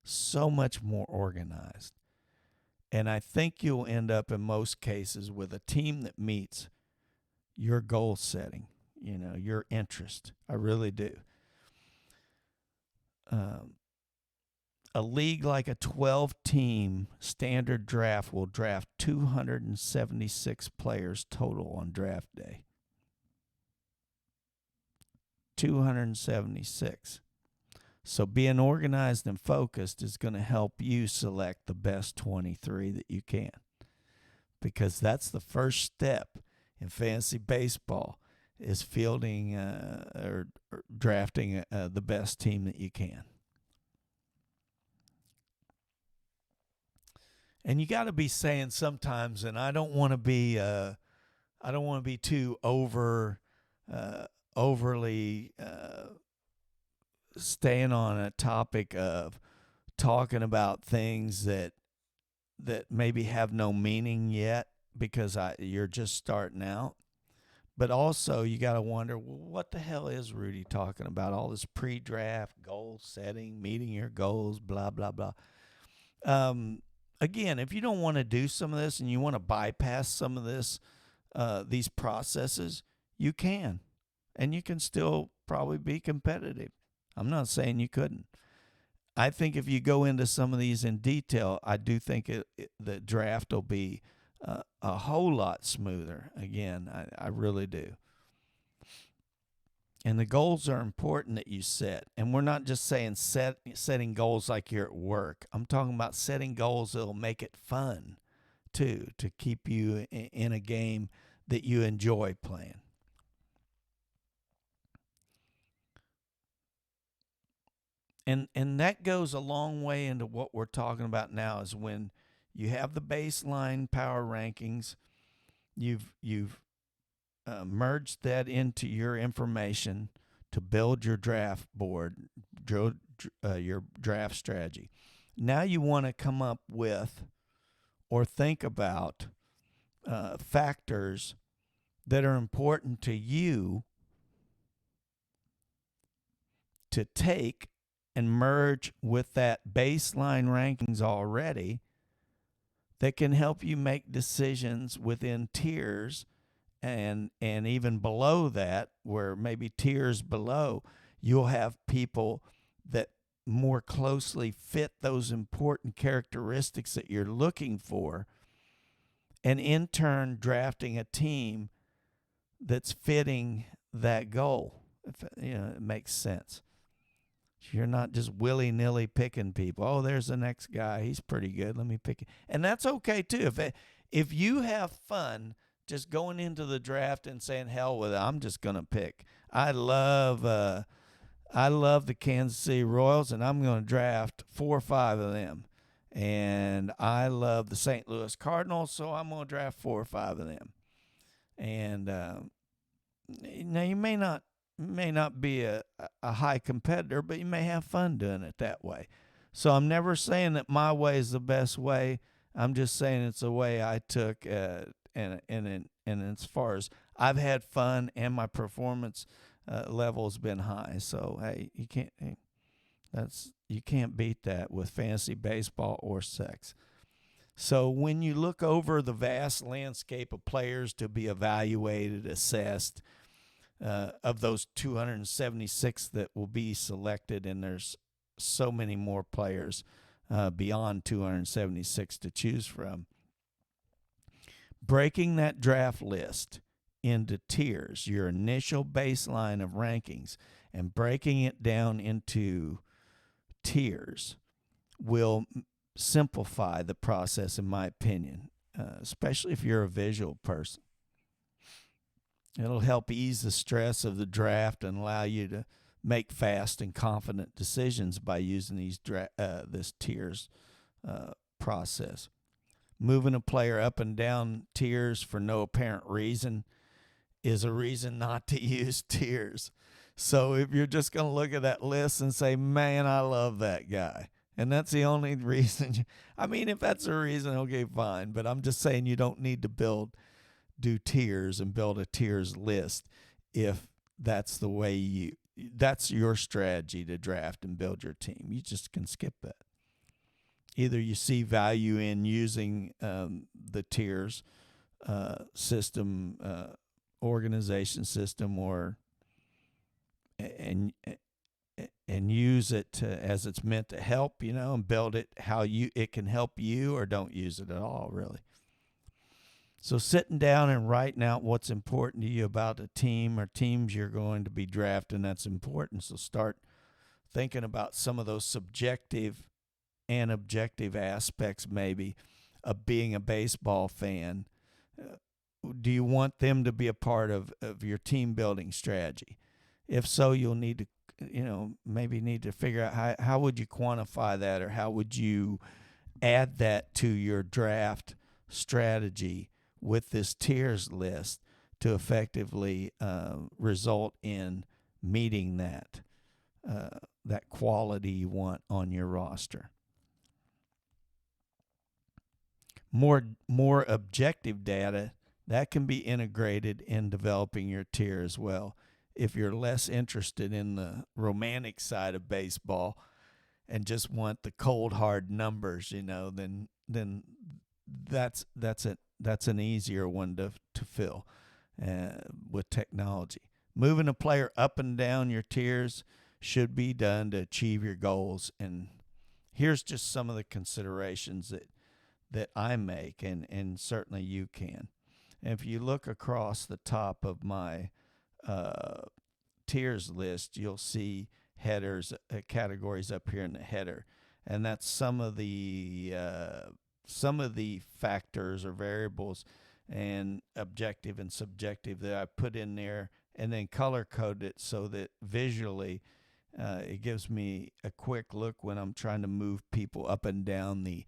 So much more organized. And I think you'll end up in most cases with a team that meets your goal setting, your interest. I really do. A league like a 12-team standard draft will draft 276 players total on draft day. 276. So being organized and focused is going to help you select the best 23 that you can, because that's the first step in fantasy baseball, is fielding or drafting the best team that you can. And you got to be saying sometimes, and I don't want to be too overly staying on a topic of talking about things that maybe have no meaning yet because you're just starting out. But also you got to wonder, well, what the hell is Rudy talking about? All this pre-draft goal setting, meeting your goals, blah, blah, blah. Again, if you don't want to do some of this and you want to bypass some of this, these processes, you can. And you can still probably be competitive. I'm not saying you couldn't. I think if you go into some of these in detail, I do think the draft will be a whole lot smoother. Again, I really do. And the goals are important that you set. And we're not just saying setting goals like you're at work. I'm talking about setting goals that'll make it fun too, to keep you in a game that you enjoy playing. And that goes a long way into what we're talking about now, is when you have the baseline power rankings, you've merged that into your information to build your draft board, your draft strategy. Now you want to come up with or think about factors that are important to you to take and merge with that baseline rankings already, that can help you make decisions within tiers, and even below that, where maybe tiers below, you'll have people that more closely fit those important characteristics that you're looking for, and in turn drafting a team that's fitting that goal. If it makes sense. You're not just willy-nilly picking people. Oh, there's the next guy. He's pretty good. Let me pick it. And that's okay too. If you have fun just going into the draft and saying, hell with it, I'm just going to pick. I love the Kansas City Royals, and I'm going to draft 4 or 5 of them. And I love the St. Louis Cardinals, so I'm going to draft 4 or 5 of them. And now you may not be a high competitor, but you may have fun doing it that way. So I'm never saying that my way is the best way. I'm just saying it's a way I took, and as far as I've had fun and my performance level has been high. So hey, you can't beat that with fantasy baseball or sex. So when you look over the vast landscape of players to be evaluated, assessed, of those 276 that will be selected, and there's so many more players beyond 276 to choose from, breaking that draft list into tiers, your initial baseline of rankings, and breaking it down into tiers will simplify the process, in my opinion, especially if you're a visual person. It'll help ease the stress of the draft and allow you to make fast and confident decisions by using this tiers process. Moving a player up and down tiers for no apparent reason is a reason not to use tiers. So if you're just going to look at that list and say, man, I love that guy, and that's the only reason, if that's a reason, okay, fine. But I'm just saying you don't need to do tiers and build a tiers list if that's the way that's your strategy to draft and build your team. You just can skip that. Either you see value in using the tiers system, organization system, and use it as it's meant to help, and build it how it can help you, or don't use it at all, really. So sitting down and writing out what's important to you about a team or teams you're going to be drafting, that's important. So start thinking about some of those subjective and objective aspects maybe of being a baseball fan. Do you want them to be a part of your team building strategy? If so, you'll need to, maybe need to figure out how would you quantify that, or how would you add that to your draft strategy with this tiers list to effectively result in meeting that quality you want on your roster. More objective data that can be integrated in developing your tier as well. If you're less interested in the romantic side of baseball and just want the cold hard numbers, then that's an easier one to fill with technology. Moving a player up and down your tiers should be done to achieve your goals. And here's just some of the considerations that I make, and certainly you can. And if you look across the top of my tiers list, you'll see headers, categories up here in the header, and that's some of the factors or variables and objective and subjective that I put in there, and then color code it so that visually it gives me a quick look when I'm trying to move people up and down the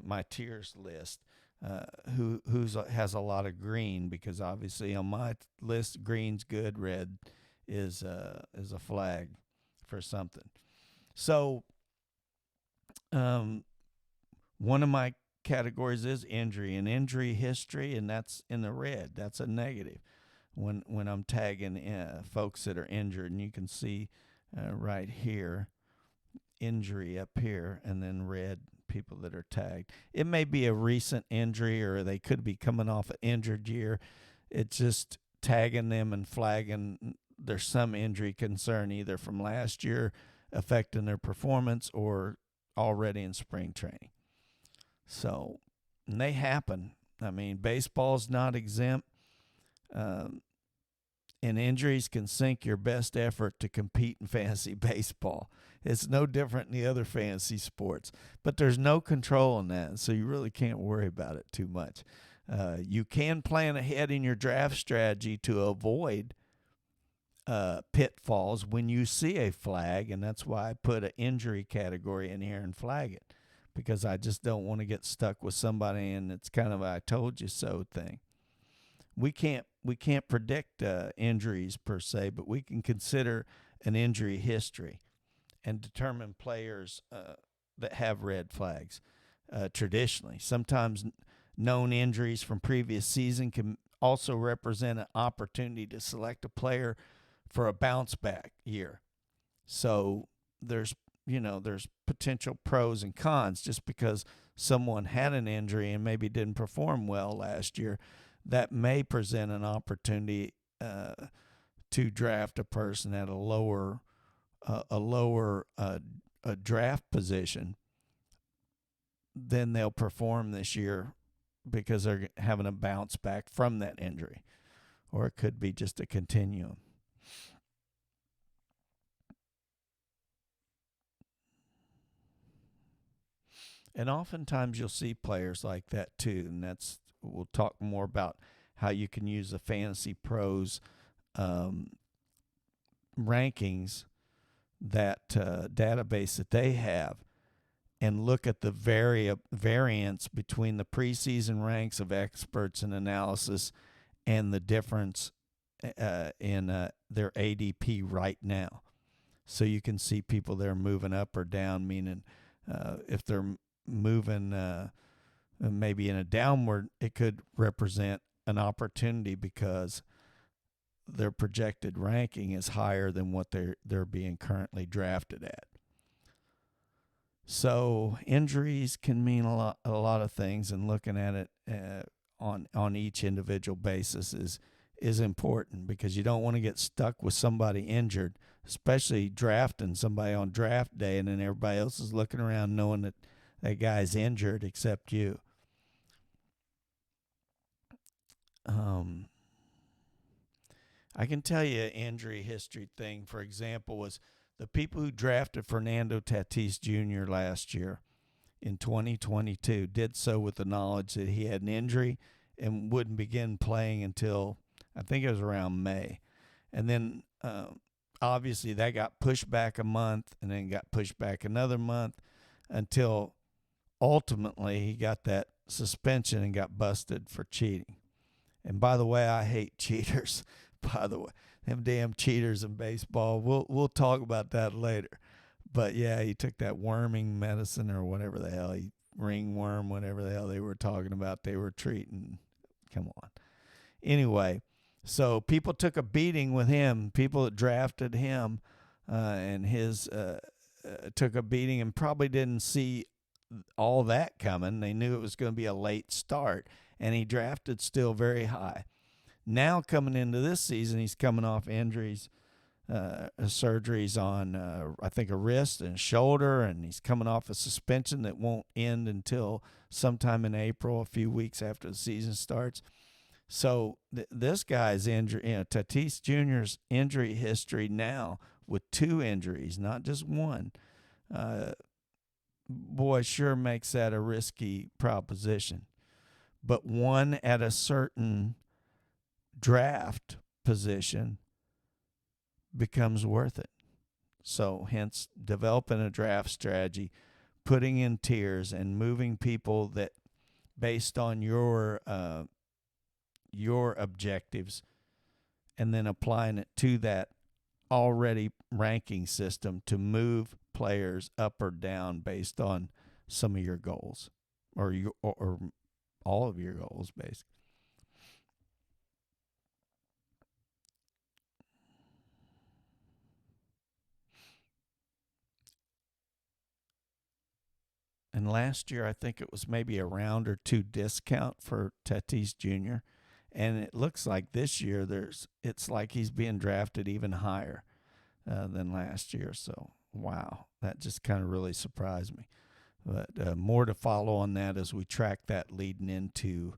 my tiers list. Who has a lot of green, because obviously on my list green's good, red is a flag for something. So one of my categories is injury and injury history, and that's in the red. That's a negative when I'm tagging folks that are injured, and you can see right here injury up here, and then red people that are tagged. It may be a recent injury, or they could be coming off an injured year. It's just tagging them and flagging there's some injury concern either from last year affecting their performance or already in spring training. So, and they happen. I mean, baseball's not exempt. And injuries can sink your best effort to compete in fantasy baseball. It's no different than the other fantasy sports, but there's no control in that, so you really can't worry about it too much. You can plan ahead in your draft strategy to avoid pitfalls when you see a flag, and that's why I put an injury category in here and flag it, because I just don't want to get stuck with somebody and it's kind of a I told you so thing. We can't predict injuries per se, but we can consider an injury history and determine players that have red flags traditionally. Sometimes known injuries from previous season can also represent an opportunity to select a player for a bounce back year. So there's potential pros and cons. Just because someone had an injury and maybe didn't perform well last year, that may present an opportunity to draft a person at a lower draft position. Then they'll perform this year because they're having a bounce back from that injury, or it could be just a continuum. And oftentimes you'll see players like that too, and we'll talk more about how you can use the Fantasy Pros rankings, that database that they have, and look at the variance between the preseason ranks of experts and analysis and the difference in their ADP right now. So you can see people that are moving up or down, meaning if they're moving maybe in a downward, it could represent an opportunity because their projected ranking is higher than what they're being currently drafted at. So injuries can mean a lot of things, and looking at it on each individual basis is important, because you don't want to get stuck with somebody injured, especially drafting somebody on draft day, and then everybody else is looking around knowing that that guy's injured except you. I can tell you an injury history thing, for example, was the people who drafted Fernando Tatis Jr. last year in 2022 did so with the knowledge that he had an injury and wouldn't begin playing until, I think it was around May. And then obviously that got pushed back a month, and then got pushed back another month, until ultimately he got that suspension and got busted for cheating. And by the way, I hate cheaters. By the way, them damn cheaters in baseball. We'll talk about that later. But yeah, he took that worming medicine or whatever the hell, ringworm, whatever the hell they were talking about. They were treating. Come on. Anyway, so people took a beating with him. People that drafted him and his took a beating and probably didn't see all that coming. They knew it was going to be a late start, and he drafted still very high. Now coming into this season, he's coming off injuries, surgeries on, I think, a wrist and a shoulder, and he's coming off a suspension that won't end until sometime in April, a few weeks after the season starts. So this guy's injury, Tatis Jr.'s injury history now with 2 injuries, not just one, boy, sure makes that a risky proposition. But one at a certain draft position becomes worth it. So hence developing a draft strategy, putting in tiers and moving people that based on your objectives, and then applying it to that already ranking system to move players up or down based on some of your goals or all of your goals basically. And last year, I think it was maybe a round or 2 discount for Tatis Jr. And it looks like this year it's like he's being drafted even higher than last year. So wow, that just kind of really surprised me. But more to follow on that as we track that leading into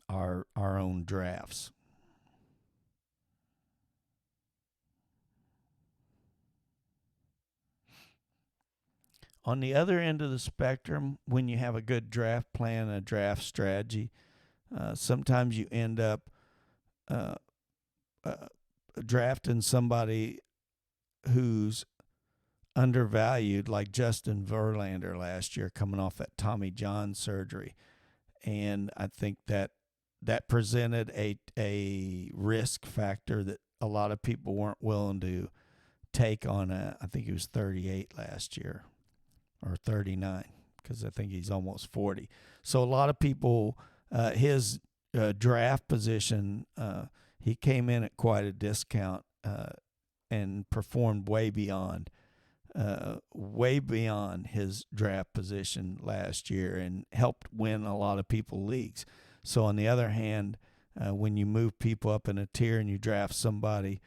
our own drafts. On the other end of the spectrum, when you have a good draft plan, a draft strategy, sometimes you end up uh, uh, drafting somebody who's undervalued, like Justin Verlander last year, coming off that Tommy John surgery, and I think that presented a risk factor that a lot of people weren't willing to take on. I think he was 38 last year or 39 because I think he's almost 40. So a lot of people, his draft position, he came in at quite a discount and performed way beyond his draft position last year and helped win a lot of people leagues. So on the other hand, when you move people up in a tier and you draft somebody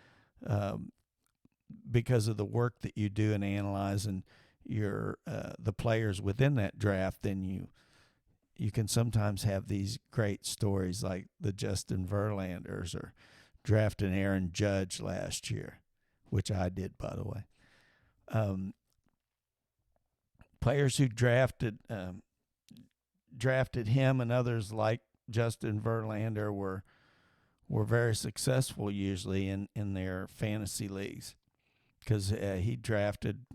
because of the work that you do in analyzing your the players within that draft, then you can sometimes have these great stories like the Justin Verlanders or drafting Aaron Judge last year, which I did, by the way. Players who drafted him and others like Justin Verlander were very successful usually in their fantasy leagues because he drafted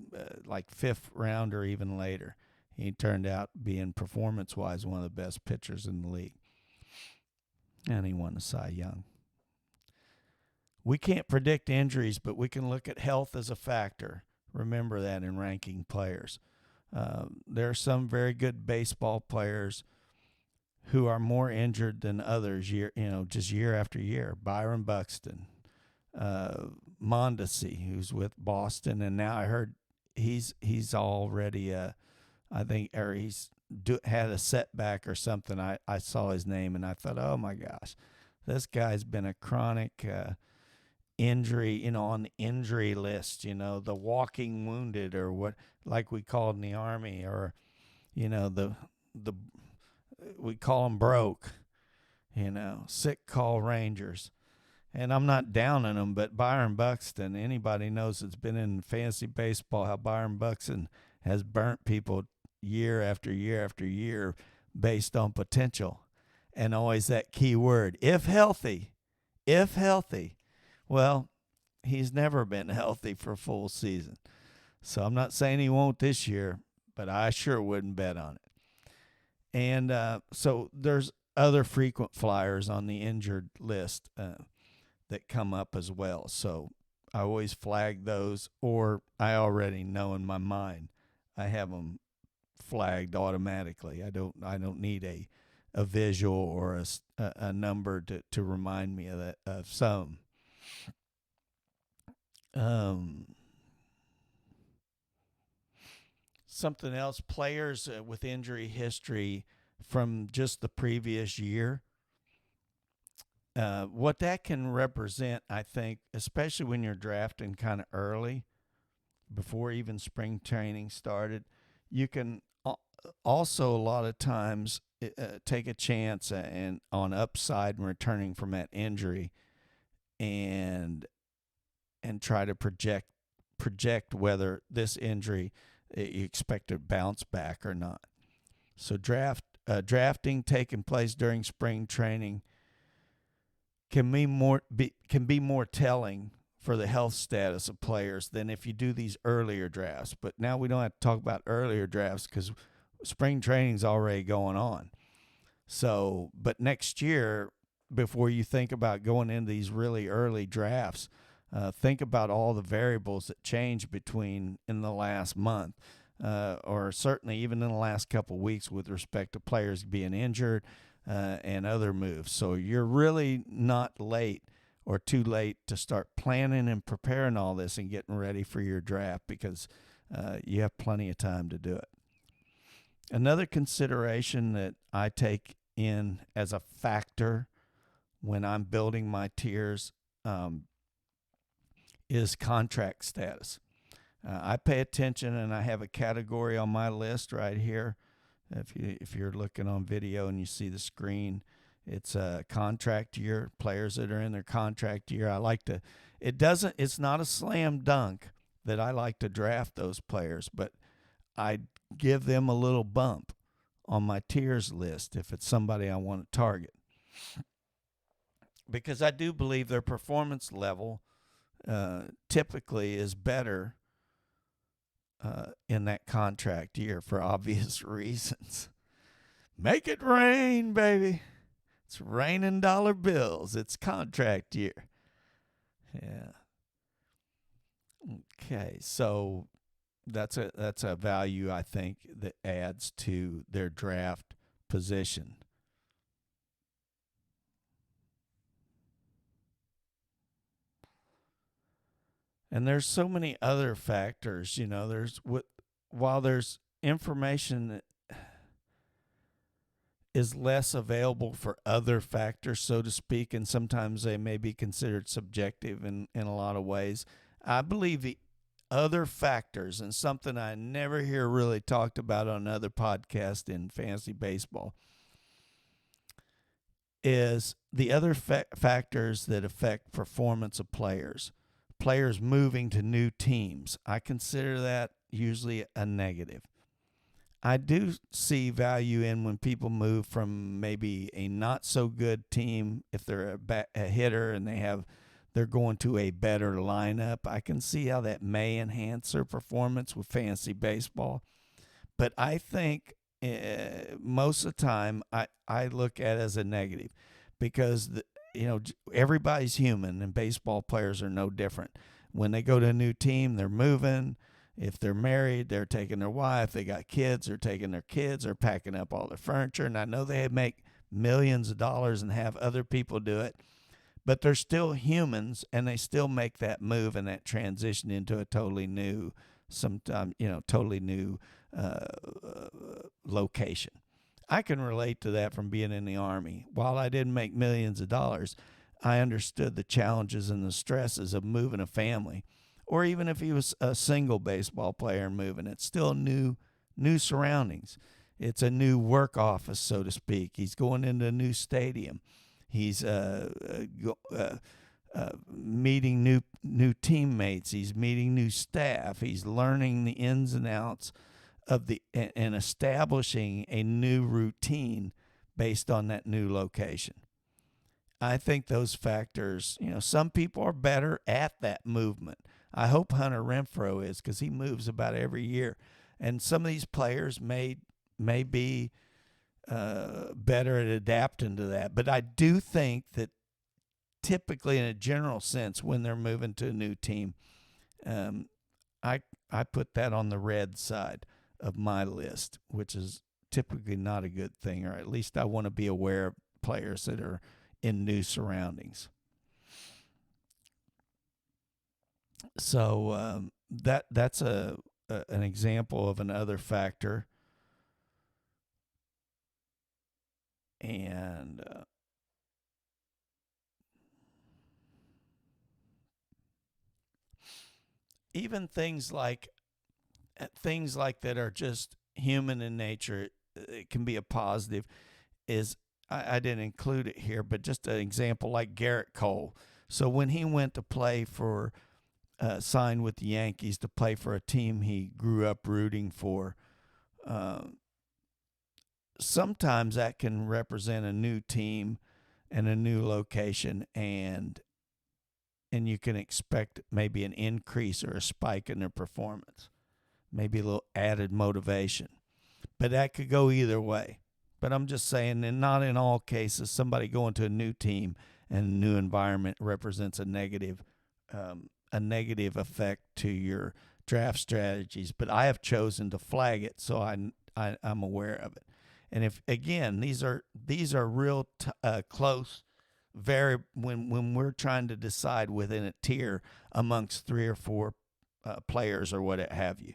like 5th round or even later. He turned out being performance-wise one of the best pitchers in the league, and he won the Cy Young. We can't predict injuries, but we can look at health as a factor. Remember that in ranking players. There are some very good baseball players who are more injured than others, just year after year. Byron Buxton, Mondesi, who's with Boston, and now I heard he's already I think or had a setback or something. I saw his name and I thought, oh my gosh, this guy's been a chronic injury, on the injury list, the walking wounded or what, like we called in the Army, or the we call them broke, sick call Rangers. And I'm not downing them, but Byron Buxton, anybody knows that's been in fantasy baseball how Byron Buxton has burnt people year after year after year based on potential. And always that key word, if healthy. If healthy. Well, he's never been healthy for a full season. So I'm not saying he won't this year, but I sure wouldn't bet on it. And so there's other frequent flyers on the injured list that come up as well. So I always flag those, or I already know in my mind I have them flagged automatically. I don't need a visual or a number to remind me of some. Something else, players with injury history from just the previous year, what that can represent, I think, especially when you're drafting kind of early, before even spring training started, you can also a lot of times take a chance and on upside and returning from that injury, and try to project whether this injury you expect to bounce back or not. So drafting taking place during spring training can be more telling for the health status of players than if you do these earlier drafts. But now we don't have to talk about earlier drafts because spring training's already going on. So, but next year, before you think about going into these really early drafts, think about all the variables that change in the last month, or certainly even in the last couple of weeks with respect to players being injured and other moves. So you're really not late or too late to start planning and preparing all this and getting ready for your draft, because you have plenty of time to do it. Another consideration that I take in as a factor when I'm building my tiers is contract status. I pay attention, and I have a category on my list right here. If you're looking on video and you see the screen, it's a contract year, players that are in their contract year. It's not a slam dunk that I like to draft those players, but I give them a little bump on my tiers list if it's somebody I want to target, because I do believe their performance level typically is better in that contract year for obvious reasons. Make it rain, baby. It's raining dollar bills. It's contract year. Yeah. Okay, so that's a value I think that adds to their draft position. And there's so many other factors, while there's information that is less available for other factors, so to speak, and sometimes they may be considered subjective in a lot of ways. I believe the other factors, and something I never hear really talked about on other podcasts in fantasy baseball, is the other factors that affect performance of players. Players moving to new teams. I consider that usually a negative. I do see value in when people move from maybe a not so good team, if they're a hitter and they're going to a better lineup. I can see how that may enhance their performance with fantasy baseball. But I think most of the time I look at it as a negative, because everybody's human, and baseball players are no different. When they go to a new team, they're moving. If they're married, they're taking their wife. They got kids, they're taking their kids. They're packing up all their furniture. And I know they make millions of dollars and have other people do it, but they're still humans, and they still make that move and that transition into a totally new, location. I can relate to that from being in the Army. While I didn't make millions of dollars, I understood the challenges and the stresses of moving a family. Or even if he was a single baseball player moving, it's still new surroundings. It's a new work office, so to speak. He's going into a new stadium. He's meeting new teammates. He's meeting new staff. He's learning the ins and outs and establishing a new routine based on that new location. I think those factors, some people are better at that movement. I hope Hunter Renfroe is, because he moves about every year. And some of these players may be better at adapting to that. But I do think that typically, in a general sense, when they're moving to a new team, I put that on the red side of my list, which is typically not a good thing, or at least I want to be aware of players that are in new surroundings. So that's an example of another factor. And even things like that are just human in nature, it can be a positive. is I didn't include it here, but just an example like Garrett Cole. So when he went to play for, signed with the Yankees to play for a team he grew up rooting for, uh, sometimes that can represent a new team and a new location, and you can expect maybe an increase or a spike in their performance, maybe a little added motivation. But that could go either way. But I'm just saying, and not in all cases, somebody going to a new team and a new environment represents a negative effect to your draft strategies. But I have chosen to flag it, so I'm aware of it. And if again, these are real close. When we're trying to decide within a tier amongst 3 or 4 players or what have you,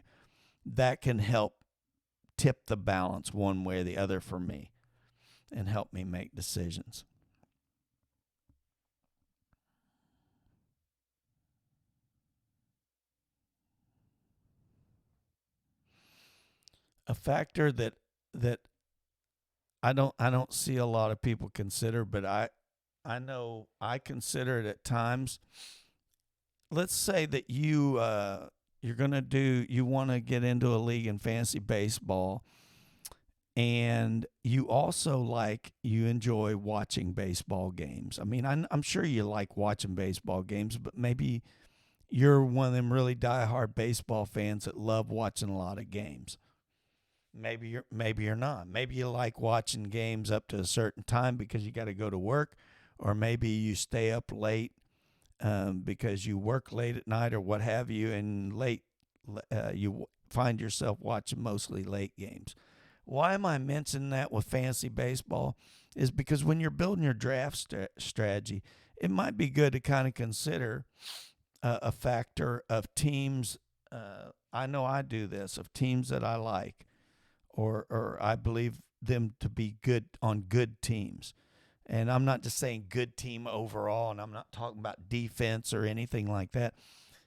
that can help tip the balance one way or the other for me and help me make decisions. A factor that I don't see a lot of people consider, but I know I consider it at times. Let's say that you want to get into a league in fantasy baseball, and you also you enjoy watching baseball games. I mean, I'm sure you like watching baseball games, but maybe you're one of them really diehard baseball fans that love watching a lot of games. Maybe you're not. Maybe you like watching games up to a certain time because you got to go to work, or maybe you stay up late because you work late at night or what have you, and you find yourself watching mostly late games. Why am I mentioning that with fantasy baseball? Is because when you're building your draft strategy, it might be good to kind of consider a factor of teams. I know I do this, of teams that I like, or I believe them to be good on good teams. And I'm not just saying good team overall, and I'm not talking about defense or anything like that.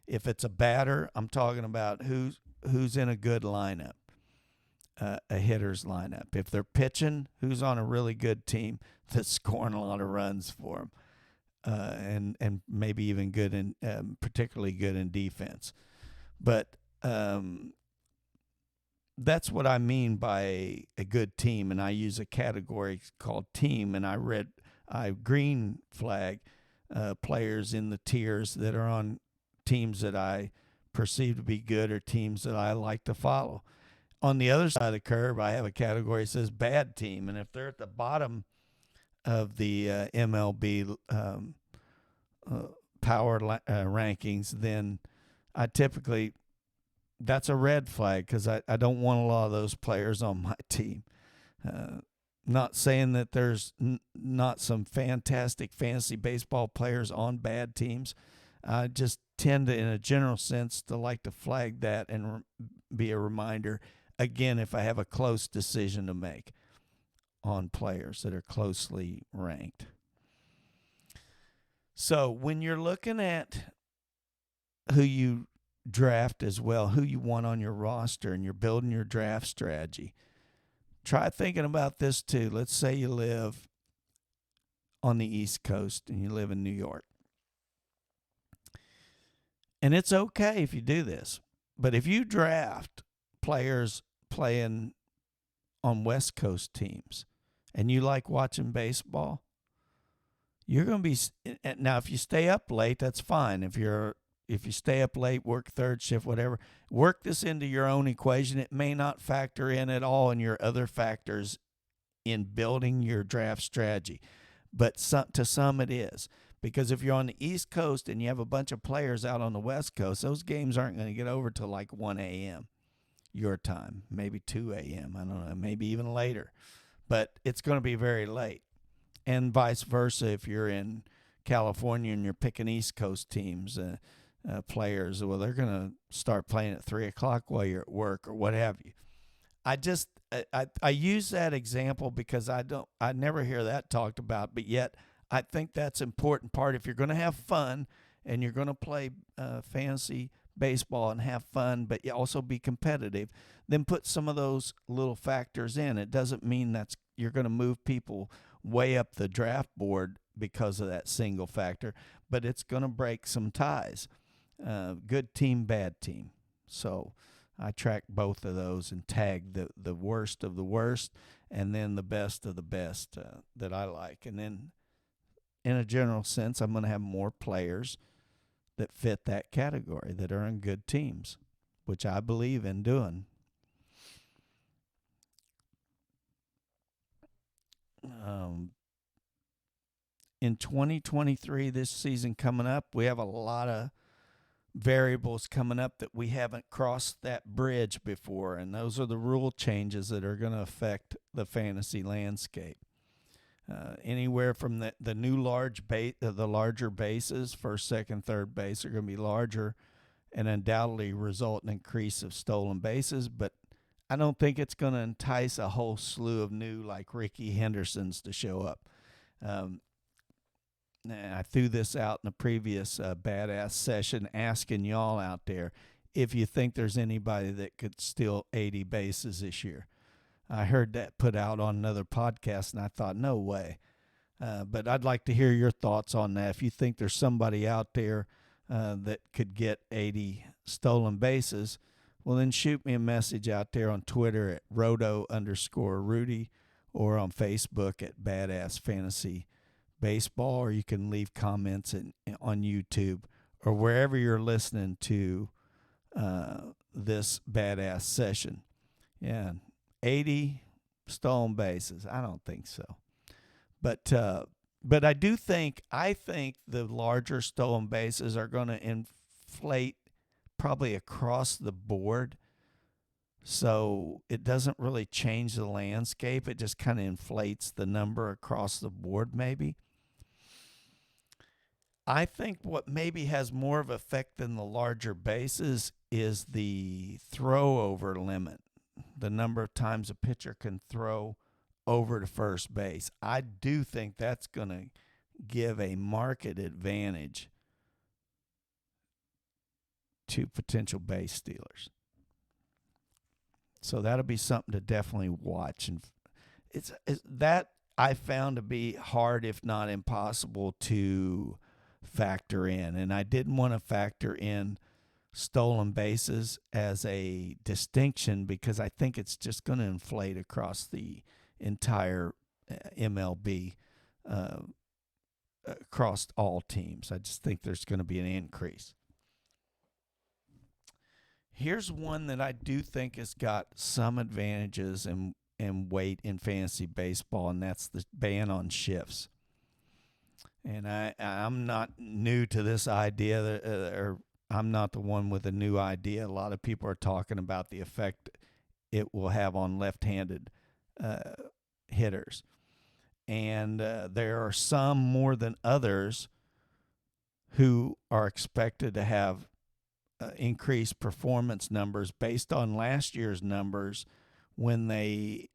If it's a batter, I'm talking about who's in a good lineup, a hitter's lineup. If they're pitching, who's on a really good team that's scoring a lot of runs for them, and maybe even good in particularly good in defense. But that's what I mean by a good team, and I use a category called team, and I green flag players in the tiers that are on teams that I perceive to be good or teams that I like to follow. On the other side of the curve, I have a category that says bad team, and if they're at the bottom of the MLB power rankings, then I typically, that's a red flag because I don't want a lot of those players on my team. Not saying that there's not some fantastic fantasy baseball players on bad teams. I just tend to, in a general sense, to like to flag that and be a reminder, again, if I have a close decision to make on players that are closely ranked. So when you're looking at who you draft as well, who you want on your roster, and you're building your draft strategy, try thinking about this too. Let's say you live on the East Coast and you live in New York. And it's okay if you do this. But if you draft players playing on West Coast teams and you like watching baseball, you're going to be, now if you stay up late, that's fine. If you stay up late, work third shift, whatever, work this into your own equation. It may not factor in at all in your other factors in building your draft strategy, but to some it is. Because if you're on the East Coast and you have a bunch of players out on the West Coast, those games aren't going to get over till like 1 a.m. your time, maybe 2 a.m. I don't know, maybe even later. But it's going to be very late. And vice versa if you're in California and you're picking East Coast teams, players, well, they're going to start playing at 3 o'clock while you're at work or what have you. I use that example because I never hear that talked about, but yet I think that's an important part. If you're going to have fun and you're going to play fantasy baseball and have fun, but you also be competitive, then put some of those little factors in. It doesn't mean that's you're going to move people way up the draft board because of that single factor, but it's going to break some ties. Good team, bad team. So I track both of those and tag the worst of the worst and then the best of the best that I like. And then in a general sense, I'm going to have more players that fit that category that are in good teams, which I believe in doing. In 2023, this season coming up, we have a lot of variables coming up that we haven't crossed that bridge before, and those are the rule changes that are going to affect the fantasy landscape. Anywhere from the new the larger bases, first, second, third base, are going to be larger and undoubtedly result in an increase of stolen bases, but I don't think it's going to entice a whole slew of new, like Ricky Hendersons, to show up. I threw this out in a previous BadAzz session, asking y'all out there if you think there's anybody that could steal 80 bases this year. I heard that put out on another podcast, and I thought, no way. But I'd like to hear your thoughts on that. If you think there's somebody out there that could get 80 stolen bases, well, then shoot me a message out there on Twitter at roto_Rudy or on Facebook at BadAzz Fantasy Baseball, or you can leave comments on YouTube or wherever you're listening to this BadAzz session. Yeah, 80 stolen bases. I don't think so, but I do think the larger stolen bases are going to inflate probably across the board. So it doesn't really change the landscape. It just kind of inflates the number across the board, maybe. I think what maybe has more of an effect than the larger bases is the throw over limit, the number of times a pitcher can throw over to first base. I do think that's going to give a market advantage to potential base stealers. So that'll be something to definitely watch. And it's that I found to be hard, if not impossible, to factor in. And I didn't want to factor in stolen bases as a distinction because I think it's just going to inflate across the entire MLB, across all teams. I just think there's going to be an increase. Here's one that I do think has got some advantages and weight in fantasy baseball, and that's the ban on shifts. And I'm not new to this idea, or I'm not the one with a new idea. A lot of people are talking about the effect it will have on left-handed hitters. And there are some more than others who are expected to have increased performance numbers based on last year's numbers when they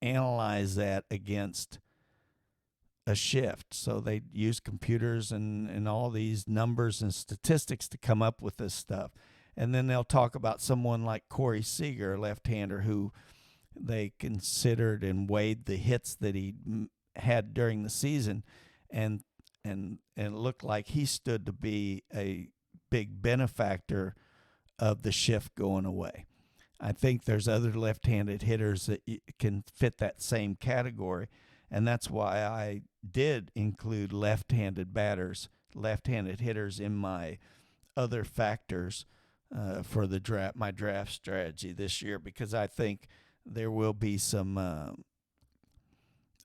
analyze that against a shift. So they use computers and all these numbers and statistics to come up with this stuff. And then they'll talk about someone like Corey Seager, a left-hander, who they considered and weighed the hits that he had during the season, and it looked like he stood to be a big benefactor of the shift going away. I think there's other left-handed hitters that can fit that same category, and that's why I did include left-handed batters, left-handed hitters in my other factors for the draft, my draft strategy this year, because I think there will be some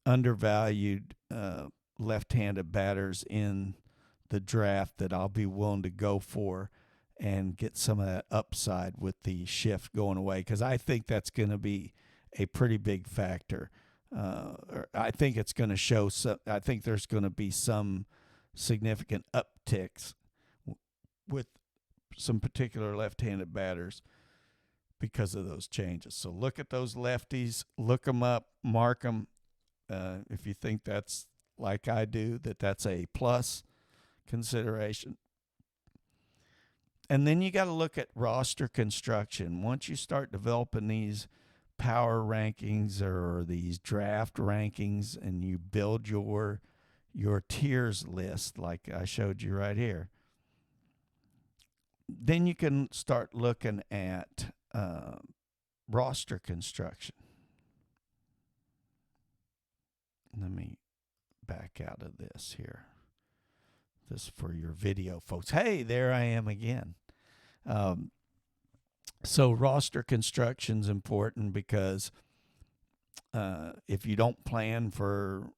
undervalued left-handed batters in the draft that I'll be willing to go for and get some of that upside with the shift going away, because I think that's going to be a pretty big factor. I think it's going to show some. I think there's going to be some significant upticks with some particular left-handed batters because of those changes. So look at those lefties, look them up, mark them. If you think that's like I do, that's a plus consideration. And then you got to look at roster construction. Once you start developing these power rankings or these draft rankings, and you build your tiers list like I showed you right here, then you can start looking at roster construction. Let me back out of this here. This for your video, folks. Hey, there I am again. So roster construction is important because if you don't plan for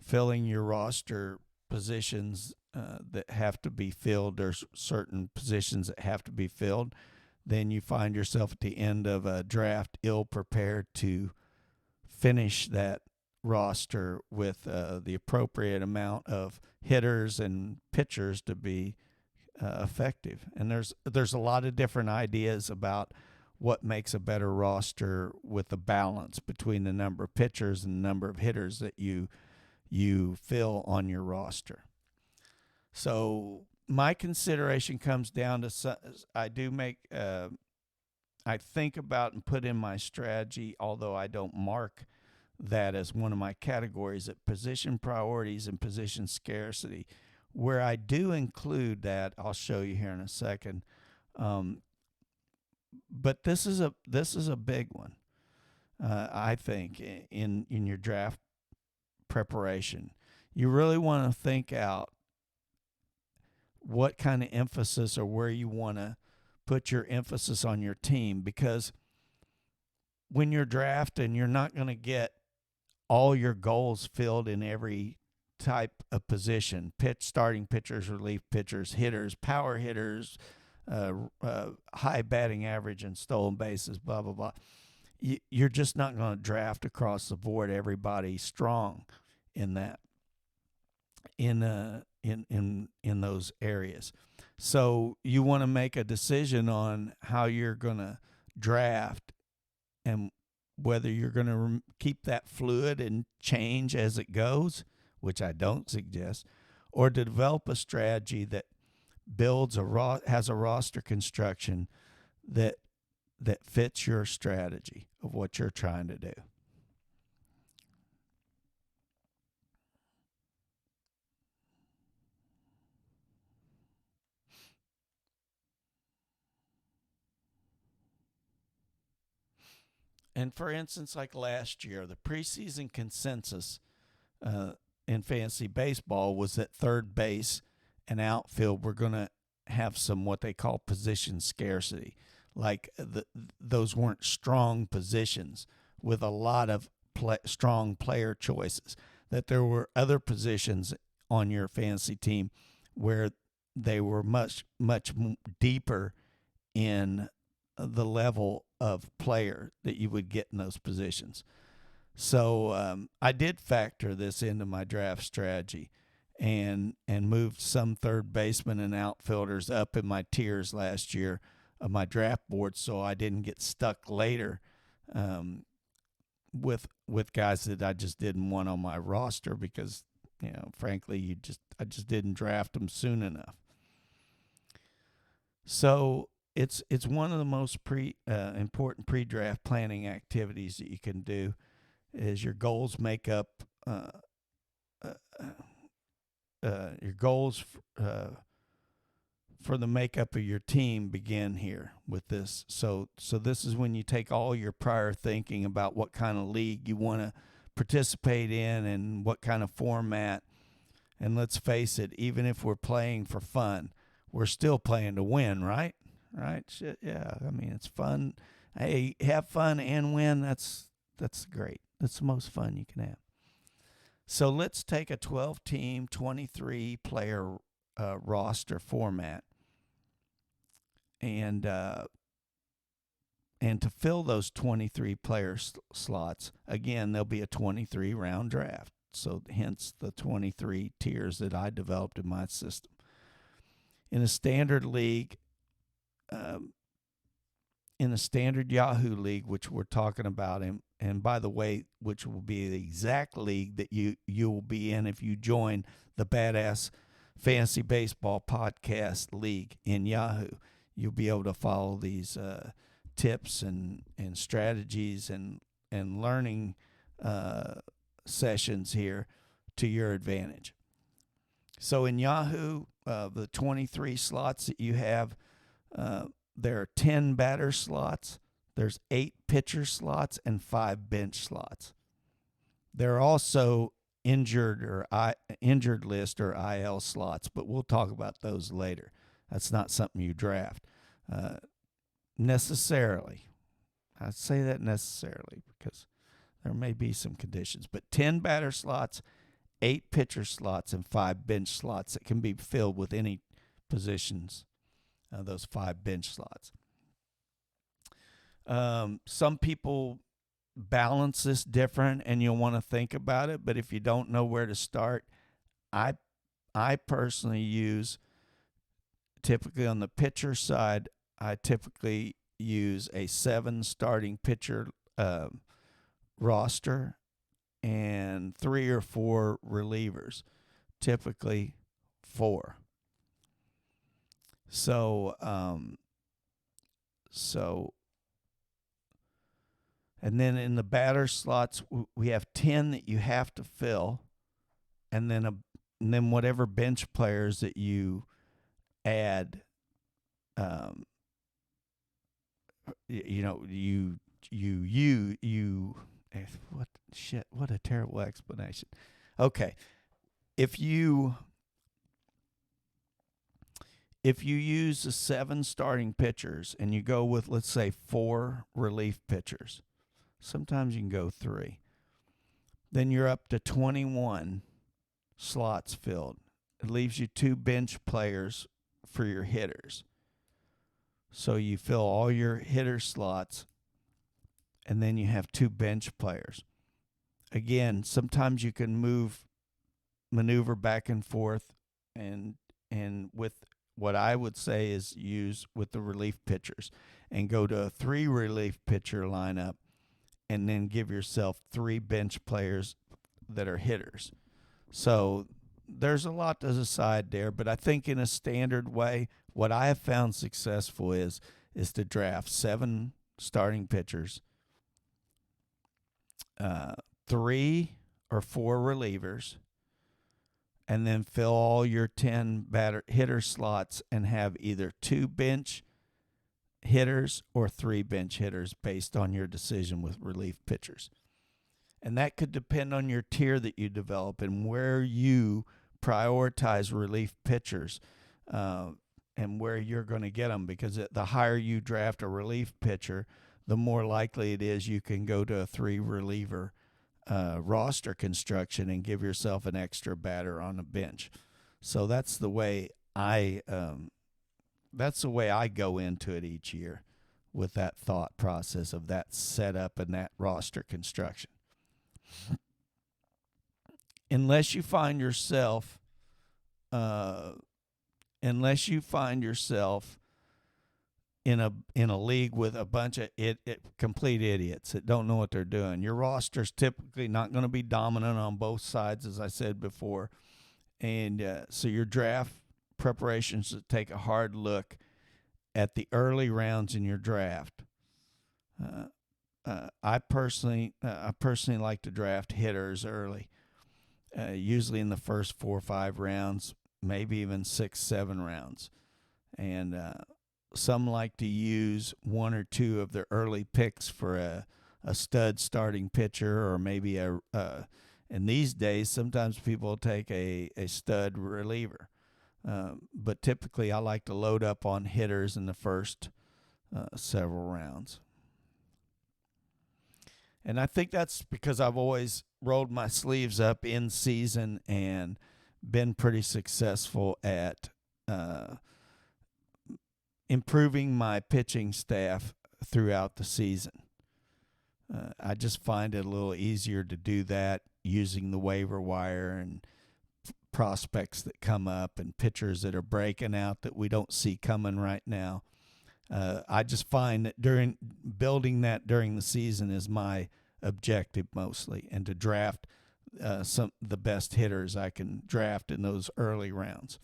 filling your roster positions that have to be filled, there's certain positions that have to be filled, then you find yourself at the end of a draft ill prepared to finish that roster with the appropriate amount of hitters and pitchers to be effective. And there's a lot of different ideas about what makes a better roster with a balance between the number of pitchers and the number of hitters that you fill on your roster. So my consideration comes down to I think about and put in my strategy, although I don't mark that as one of my categories, at position priorities and position scarcity. Where I do include that, I'll show you here in a second. But this is a big one, I think, in your draft preparation. You really want to think out what kind of emphasis or where you want to put your emphasis on your team, because when you're drafting, you're not going to get all your goals filled in every type of position: starting pitchers, relief pitchers, hitters, power hitters, high batting average and stolen bases, blah, blah, blah. You're just not going to draft across the board everybody strong in that, in those areas. So you want to make a decision on how you're going to draft and whether you're going to keep that fluid and change as it goes, which I don't suggest, or to develop a strategy that has a roster construction that fits your strategy of what you're trying to do. And for instance, like last year, the preseason consensus in fantasy baseball was that third base and outfield were going to have some what they call position scarcity. Like those weren't strong positions with a lot of strong player choices. That there were other positions on your fantasy team where they were much, much deeper in the level of player that you would get in those positions. So I did factor this into my draft strategy and moved some third basemen and outfielders up in my tiers last year of my draft board, so I didn't get stuck later with guys that I just didn't want on my roster because, frankly, I just didn't draft them soon enough. So it's one of the most important pre-draft planning activities that you can do. Is your goals make up your goals for the makeup of your team begin here with this. So this is when you take all your prior thinking about what kind of league you want to participate in and what kind of format. And let's face it, even if we're playing for fun, we're still playing to win, right? Right? Shit, yeah. I mean, it's fun. Hey, have fun and win. That's great. That's the most fun you can have. So let's take a 12-team, 23-player roster format, and to fill those 23 player slots, again, there'll be a 23-round draft. So hence the 23 tiers that I developed in my system. In a standard league, in a standard Yahoo league, which we're talking about, and by the way, which will be the exact league that you will be in if you join the BadAzz Fantasy Baseball Podcast League in Yahoo. You'll be able to follow these tips and strategies and learning sessions here to your advantage. So in Yahoo, the 23 slots that you have, there are 10 batter slots, there's 8 pitcher slots, and 5 bench slots. There are also injured list or IL slots, but we'll talk about those later. That's not something you draft necessarily. I say that necessarily because there may be some conditions, but 10 batter slots, 8 pitcher slots, and 5 bench slots that can be filled with any positions, those 5 bench slots. Some people balance this different, and you'll want to think about it, but if you don't know where to start, I personally use, typically on the pitcher side, I typically use a 7 starting pitcher roster and 3 or 4 relievers, typically 4. So and then in the batter slots, we have 10 that you have to fill, and then whatever bench players that you add, what a terrible explanation. Okay, if you use the 7 starting pitchers and you go with, let's say, 4 relief pitchers, sometimes you can go 3, then you're up to 21 slots filled. It leaves you 2 bench players for your hitters. So you fill all your hitter slots, and then you have 2 bench players. Again, sometimes you can maneuver back and forth, and with what I would say is use with the relief pitchers and go to a 3 relief pitcher lineup, and then give yourself 3 bench players that are hitters. So there's a lot to decide there, but I think in a standard way, what I have found successful is to draft 7 starting pitchers, 3 or 4 relievers, and then fill all your 10 hitter slots and have either 2 bench hitters or 3 bench hitters based on your decision with relief pitchers. And that could depend on your tier that you develop and where you prioritize relief pitchers and where you're going to get them, because the higher you draft a relief pitcher, the more likely it is you can go to a 3 reliever roster construction and give yourself an extra batter on the bench. So that's the way I go into it each year, with that thought process of that setup and that roster construction. Unless you find yourself in a league with a bunch of complete idiots that don't know what they're doing, your roster's typically not going to be dominant on both sides, as I said before, and so your draft preparations to take a hard look at the early rounds in your draft. I personally like to draft hitters early, usually in the first 4 or 5 rounds, maybe even 6, 7 rounds, and some like to use 1 or 2 of their early picks for a stud starting pitcher, or maybe and these days sometimes people take a stud reliever. But typically I like to load up on hitters in the first several rounds. And I think that's because I've always rolled my sleeves up in season and been pretty successful at improving my pitching staff throughout the season. I just find it a little easier to do that using the waiver wire and prospects that come up and pitchers that are breaking out that we don't see coming right now. I just find that during the season is my objective mostly, and to draft the best hitters I can draft in those early rounds.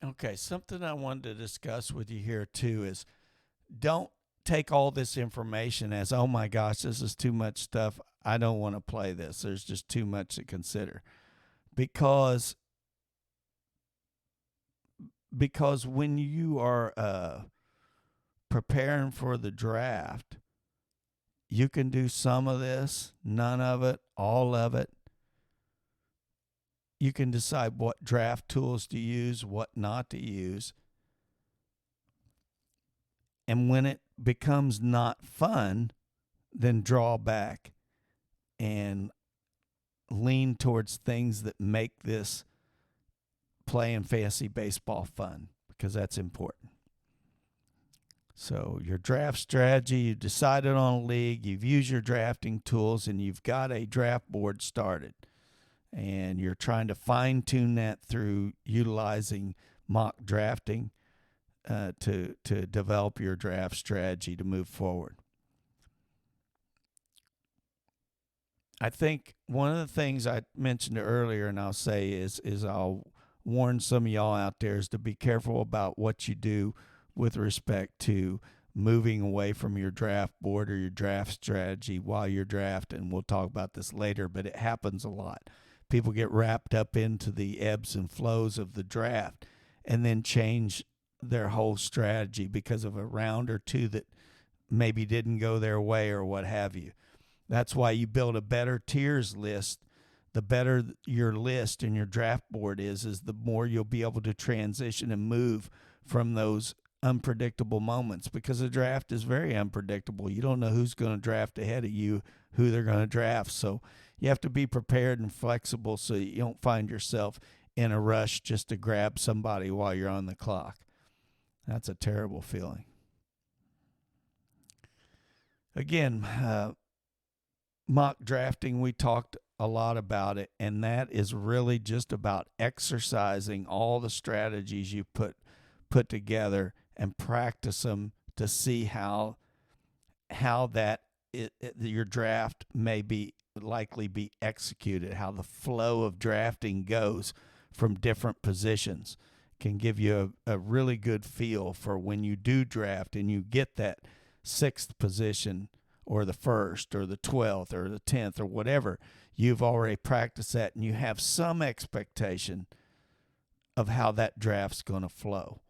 Okay, something I wanted to discuss with you here too is don't take all this information as, oh my gosh, this is too much stuff. I don't want to play this. There's just too much to consider. Because when you are preparing for the draft, you can do some of this, none of it, all of it. You can decide what draft tools to use, what not to use. And when it becomes not fun, then draw back and lean towards things that make this playing fantasy baseball fun, because that's important. So your draft strategy, you've decided on a league, you've used your drafting tools, and you've got a draft board started. And you're trying to fine-tune that through utilizing mock drafting to develop your draft strategy to move forward. I think one of the things I mentioned earlier, and I'll say is I'll warn some of y'all out there, is to be careful about what you do with respect to moving away from your draft board or your draft strategy while you're drafting. We'll talk about this later, but it happens a lot. People get wrapped up into the ebbs and flows of the draft and then change their whole strategy because of a round or two that maybe didn't go their way or what have you. That's why you build a better tiers list. The better your list and your draft board is the more you'll be able to transition and move from those unpredictable moments, because the draft is very unpredictable. You don't know who's going to draft ahead of you, who they're going to draft. So you have to be prepared and flexible so you don't find yourself in a rush just to grab somebody while you're on the clock. That's a terrible feeling. Again, mock drafting, we talked a lot about it, and that is really just about exercising all the strategies you put together and practice them to see how that your draft may be likely be executed, how the flow of drafting goes from different positions. Can give you a really good feel for when you do draft and you get that 6th position or the 1st or the 12th or the 10th or whatever. You've already practiced that and you have some expectation of how that draft's going to flow.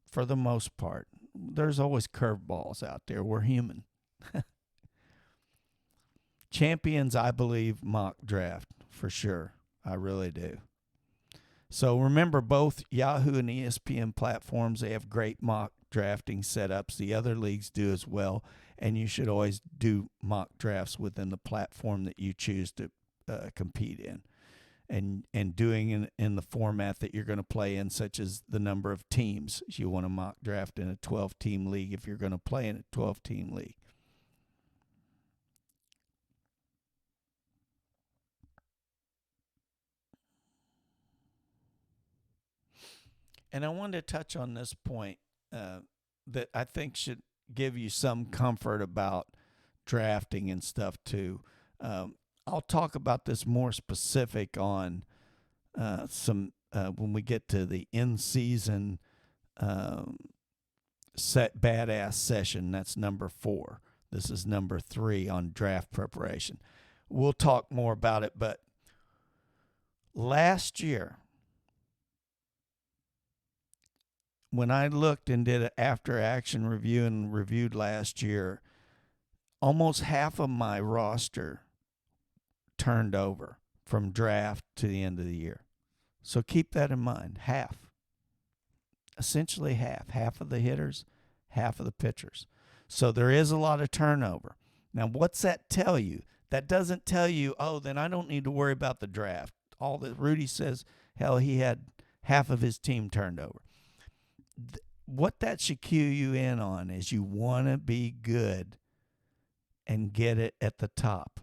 For the most part, there's always curveballs out there. We're human. Champions, I believe, mock draft for sure. I really do. So remember, both Yahoo and ESPN platforms, they have great mock drafting setups. The other leagues do as well. And you should always do mock drafts within the platform that you choose to compete in. And doing in the format that you're going to play in, such as the number of teams. You want to mock draft in a 12-team league if you're going to play in a 12-team league. And I wanted to touch on this point that I think should give you some comfort about drafting and stuff too. I'll talk about this more specific on when we get to the in-season set BadAzz session. That's number 4. This is number 3 on draft preparation. We'll talk more about it, but last year, when I looked and did an after-action review and reviewed last year, almost half of my roster turned over from draft to the end of the year. So keep that in mind. Half. Essentially half. Half of the hitters, half of the pitchers. So there is a lot of turnover. Now, what's that tell you? That doesn't tell you, oh, then I don't need to worry about the draft. All that Rudy says, hell, he had half of his team turned over. What that should cue you in on is you want to be good and get it at the top,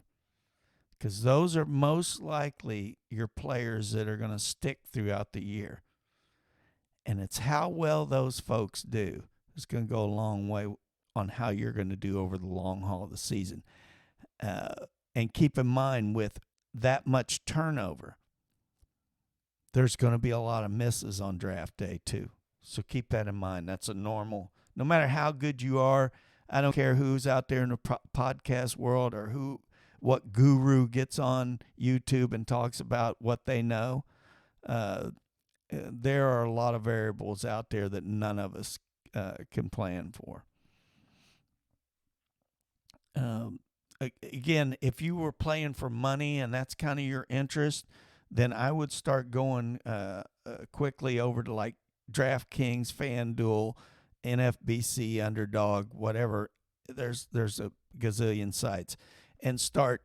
because those are most likely your players that are going to stick throughout the year. And it's how well those folks do is going to go a long way on how you're going to do over the long haul of the season. And keep in mind, with that much turnover, there's going to be a lot of misses on draft day too. So keep that in mind. That's a normal, no matter how good you are. I don't care who's out there in the podcast world or what guru gets on YouTube and talks about what they know. Uh, there are a lot of variables out there that none of us can plan for. Um, Again, if you were playing for money and that's kind of your interest, then I would start going quickly over to like DraftKings, FanDuel, NFBC, Underdog, whatever. There's a gazillion sites, and start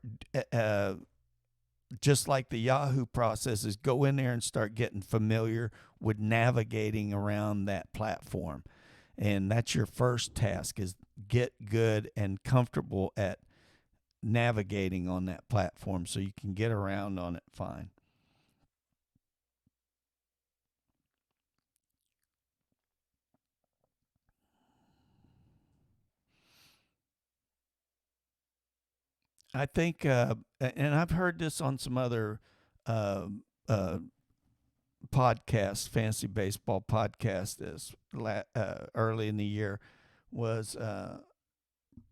just like the Yahoo process is go in there and start getting familiar with navigating around that platform. And that's your first task is get good and comfortable at navigating on that platform so you can get around on it fine. I think, and I've heard this on some other uh, uh, podcasts, fantasy baseball podcasts, this early in the year was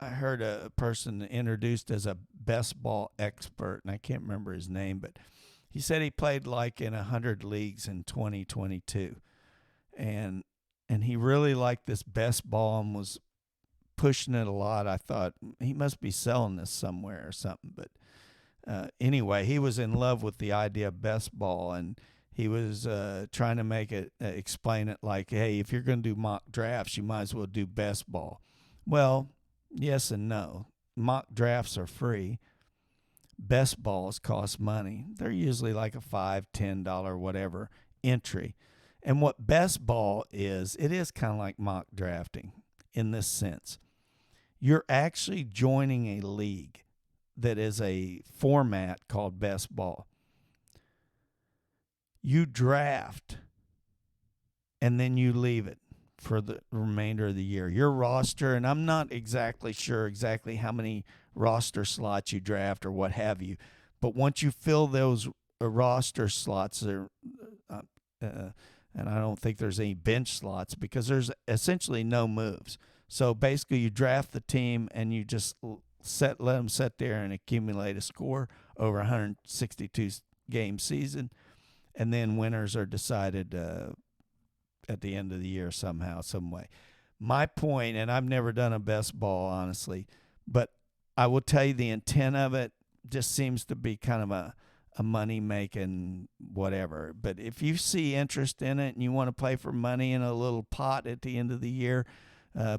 I heard a person introduced as a best ball expert, and I can't remember his name, but he said he played like in 100 leagues in 2022, and he really liked this best ball and was pushing it a lot. I thought he must be selling this somewhere or something, but anyway, he was in love with the idea of best ball, and he was trying to make it explain it like, hey, if you're going to do mock drafts, you might as well do best ball. Well, yes and no. Mock drafts are free. Best balls cost money. They're usually like a $5, $10, whatever entry. And what best ball is, it is kind of like mock drafting in this sense. You're actually joining a league that is a format called best ball. You draft and then you leave it for the remainder of the year. Your roster, and I'm not exactly sure exactly how many roster slots you draft or what have you, but once you fill those roster slots, and I don't think there's any bench slots because there's essentially no moves. So basically, you draft the team and you just let them sit there and accumulate a score over 162 game season, and then winners are decided at the end of the year somehow, some way. My point, and I've never done a best ball honestly, but I will tell you the intent of it just seems to be kind of a money making whatever. But if you see interest in it and you want to play for money in a little pot at the end of the year,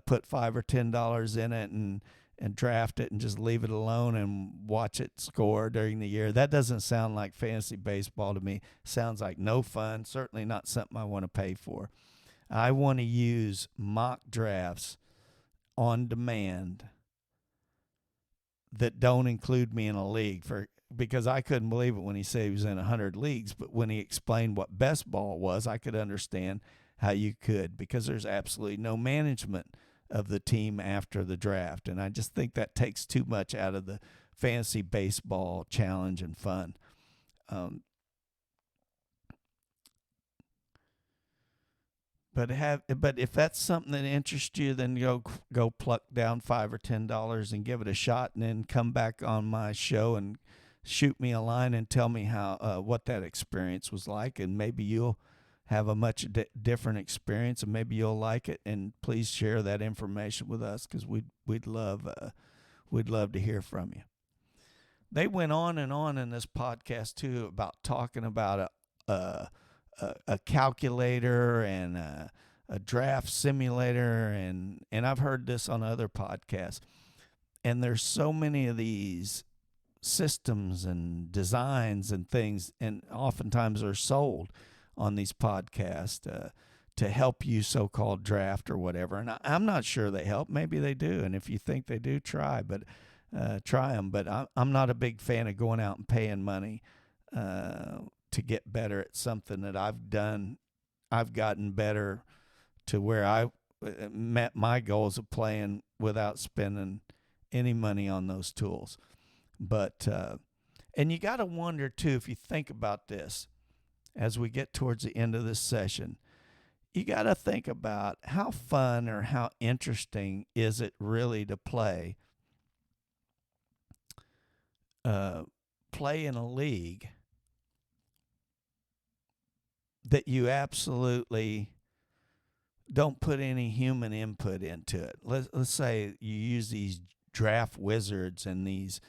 put $5 or $10 in it and draft it and just leave it alone and watch it score during the year. That doesn't sound like fantasy baseball to me. Sounds like no fun. Certainly not something I want to pay for. I want to use mock drafts on demand that don't include me in a league because I couldn't believe it when he said he was in 100 leagues, but when he explained what best ball was, I could understand how you could, because there's absolutely no management of the team after the draft. And I just think that takes too much out of the fantasy baseball challenge and fun. But if that's something that interests you, then go pluck down $5 or $10 and give it a shot, and then come back on my show and shoot me a line and tell me how what that experience was like, and maybe you'll have a much different experience, and maybe you'll like it. And please share that information with us because we'd love to hear from you. They went on and on in this podcast too about talking about a calculator and a draft simulator, and I've heard this on other podcasts. And there's so many of these systems and designs and things, and oftentimes are sold on these podcasts to help you so-called draft or whatever. And I'm not sure they help. Maybe they do. And if you think they do, try them. But I'm not a big fan of going out and paying money to get better at something that I've done. I've gotten better to where I met my goals of playing without spending any money on those tools. But and you got to wonder too, if you think about this as we get towards the end of this session, you got to think about how fun or how interesting is it really to uh, play in a league that you absolutely don't put any human input into it. Let's say you use these draft wizards and these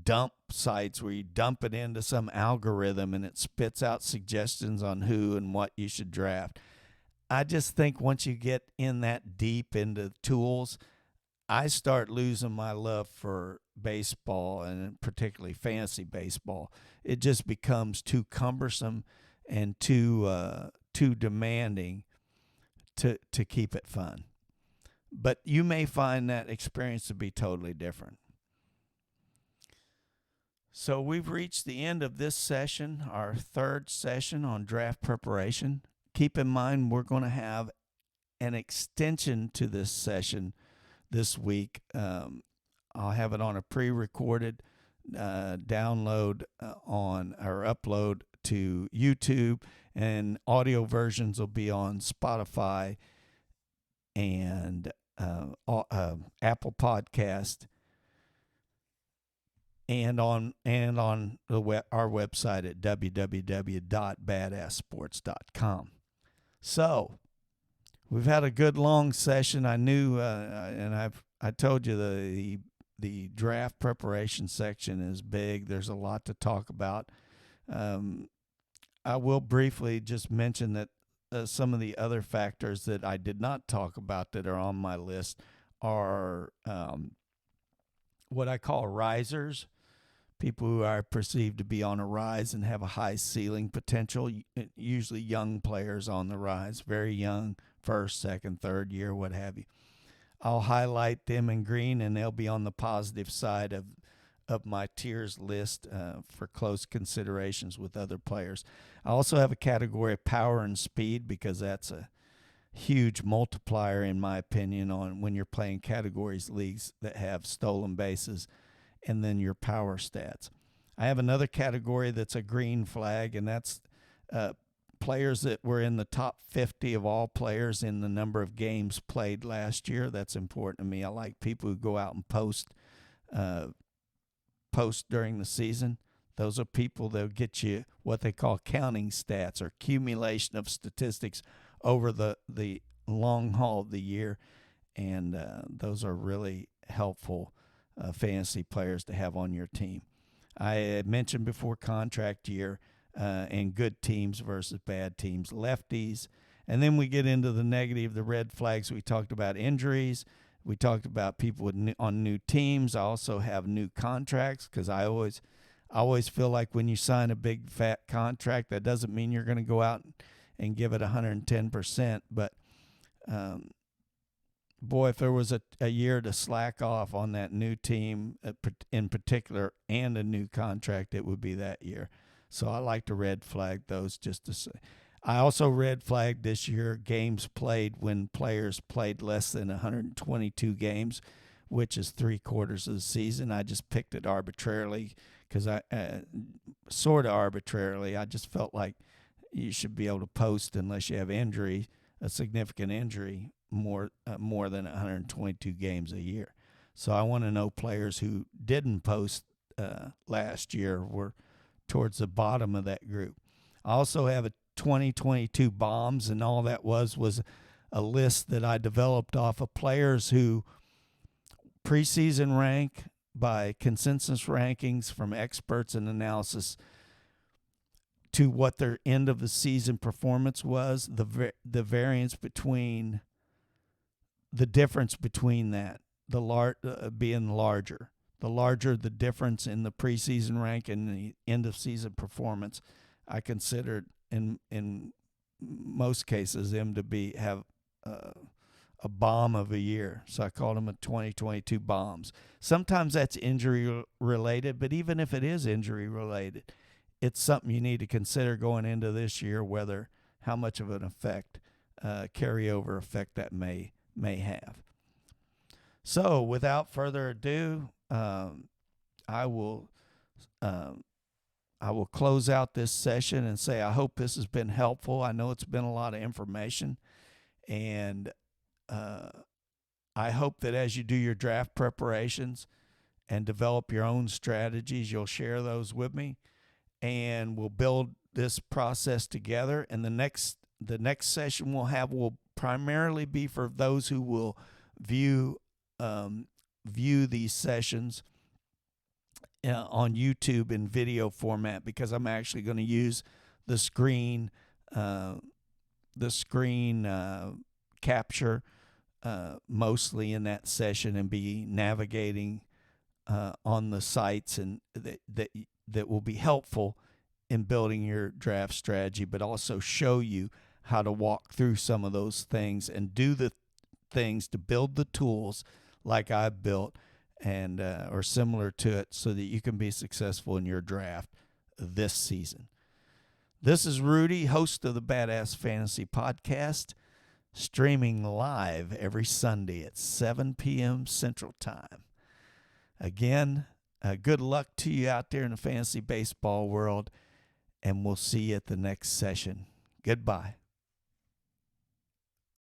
dump sites where you dump it into some algorithm and it spits out suggestions on who and what you should draft. I just think once you get in that deep into tools, I start losing my love for baseball and particularly fantasy baseball. It just becomes too cumbersome and too demanding to keep it fun. But you may find that experience to be totally different. So we've reached the end of this session, our third session on draft preparation. Keep in mind we're going to have an extension to this session this week. I'll have it on a pre-recorded download on or upload to YouTube, and audio versions will be on Spotify and Apple Podcast, and on our website at www.badazzsports.com. So we've had a good long session. I knew, and I told you the draft preparation section is big. There's a lot to talk about. I will briefly just mention that some of the other factors that I did not talk about that are on my list are what I call risers, people who are perceived to be on a rise and have a high ceiling potential, usually young players on the rise, very young, first, second, third year, what have you. I'll highlight them in green, and they'll be on the positive side of my tiers list for close considerations with other players. I also have a category of power and speed because that's a huge multiplier, in my opinion, on when you're playing categories leagues that have stolen bases and then your power stats. I have another category that's a green flag, and that's players that were in the top 50 of all players in the number of games played last year. That's important to me. I like people who go out and post during the season. Those are people that will get you what they call counting stats or accumulation of statistics over the long haul of the year, and those are really helpful fantasy players to have on your team. I mentioned before contract year and good teams versus bad teams, lefties. And then we get into the negative, the red flags. We talked about injuries. We talked about people on new teams. I also have new contracts because I always feel like when you sign a big fat contract, that doesn't mean you're going to go out and give it 110%. But boy, if there was a year to slack off on that new team in particular and a new contract, it would be that year. So I like to red flag those just to say. I also red flagged this year games played when players played less than 122 games, which is 3/4 of the season. I just picked it arbitrarily because sort of arbitrarily. I just felt like you should be able to post unless you have injury, a significant injury, more than 122 games a year. So I want to know players who didn't post last year were towards the bottom of that group. I also have a 2022 bombs, and all that was a list that I developed off of players who preseason rank by consensus rankings from experts and analysis to what their end of the season performance was, the variance between the difference between that, being larger. The larger the difference in the preseason rank and the end of season performance, I considered in most cases them to have a bomb of a year. So I called them a 2022 bombs. Sometimes that's injury related, but even if it is injury related, it's something you need to consider going into this year, how much of an effect, carryover effect that may have. So without further ado, I will I will close out this session and say I hope this has been helpful. I know it's been a lot of information, and I hope that as you do your draft preparations and develop your own strategies, you'll share those with me, and we'll build this process together. And the next session we'll have will primarily be for those who will view these sessions on YouTube in video format, because I'm actually going to use the screen capture mostly in that session, and be navigating on the sites, and that will be helpful in building your draft strategy, but also show you how to walk through some of those things and do the things to build the tools like I've built and or similar to it, so that you can be successful in your draft this season. This is Rudy, host of the BadAzz Fantasy Podcast, streaming live every Sunday at 7 p.m. Central Time. Again, good luck to you out there in the fantasy baseball world, and we'll see you at the next session. Goodbye.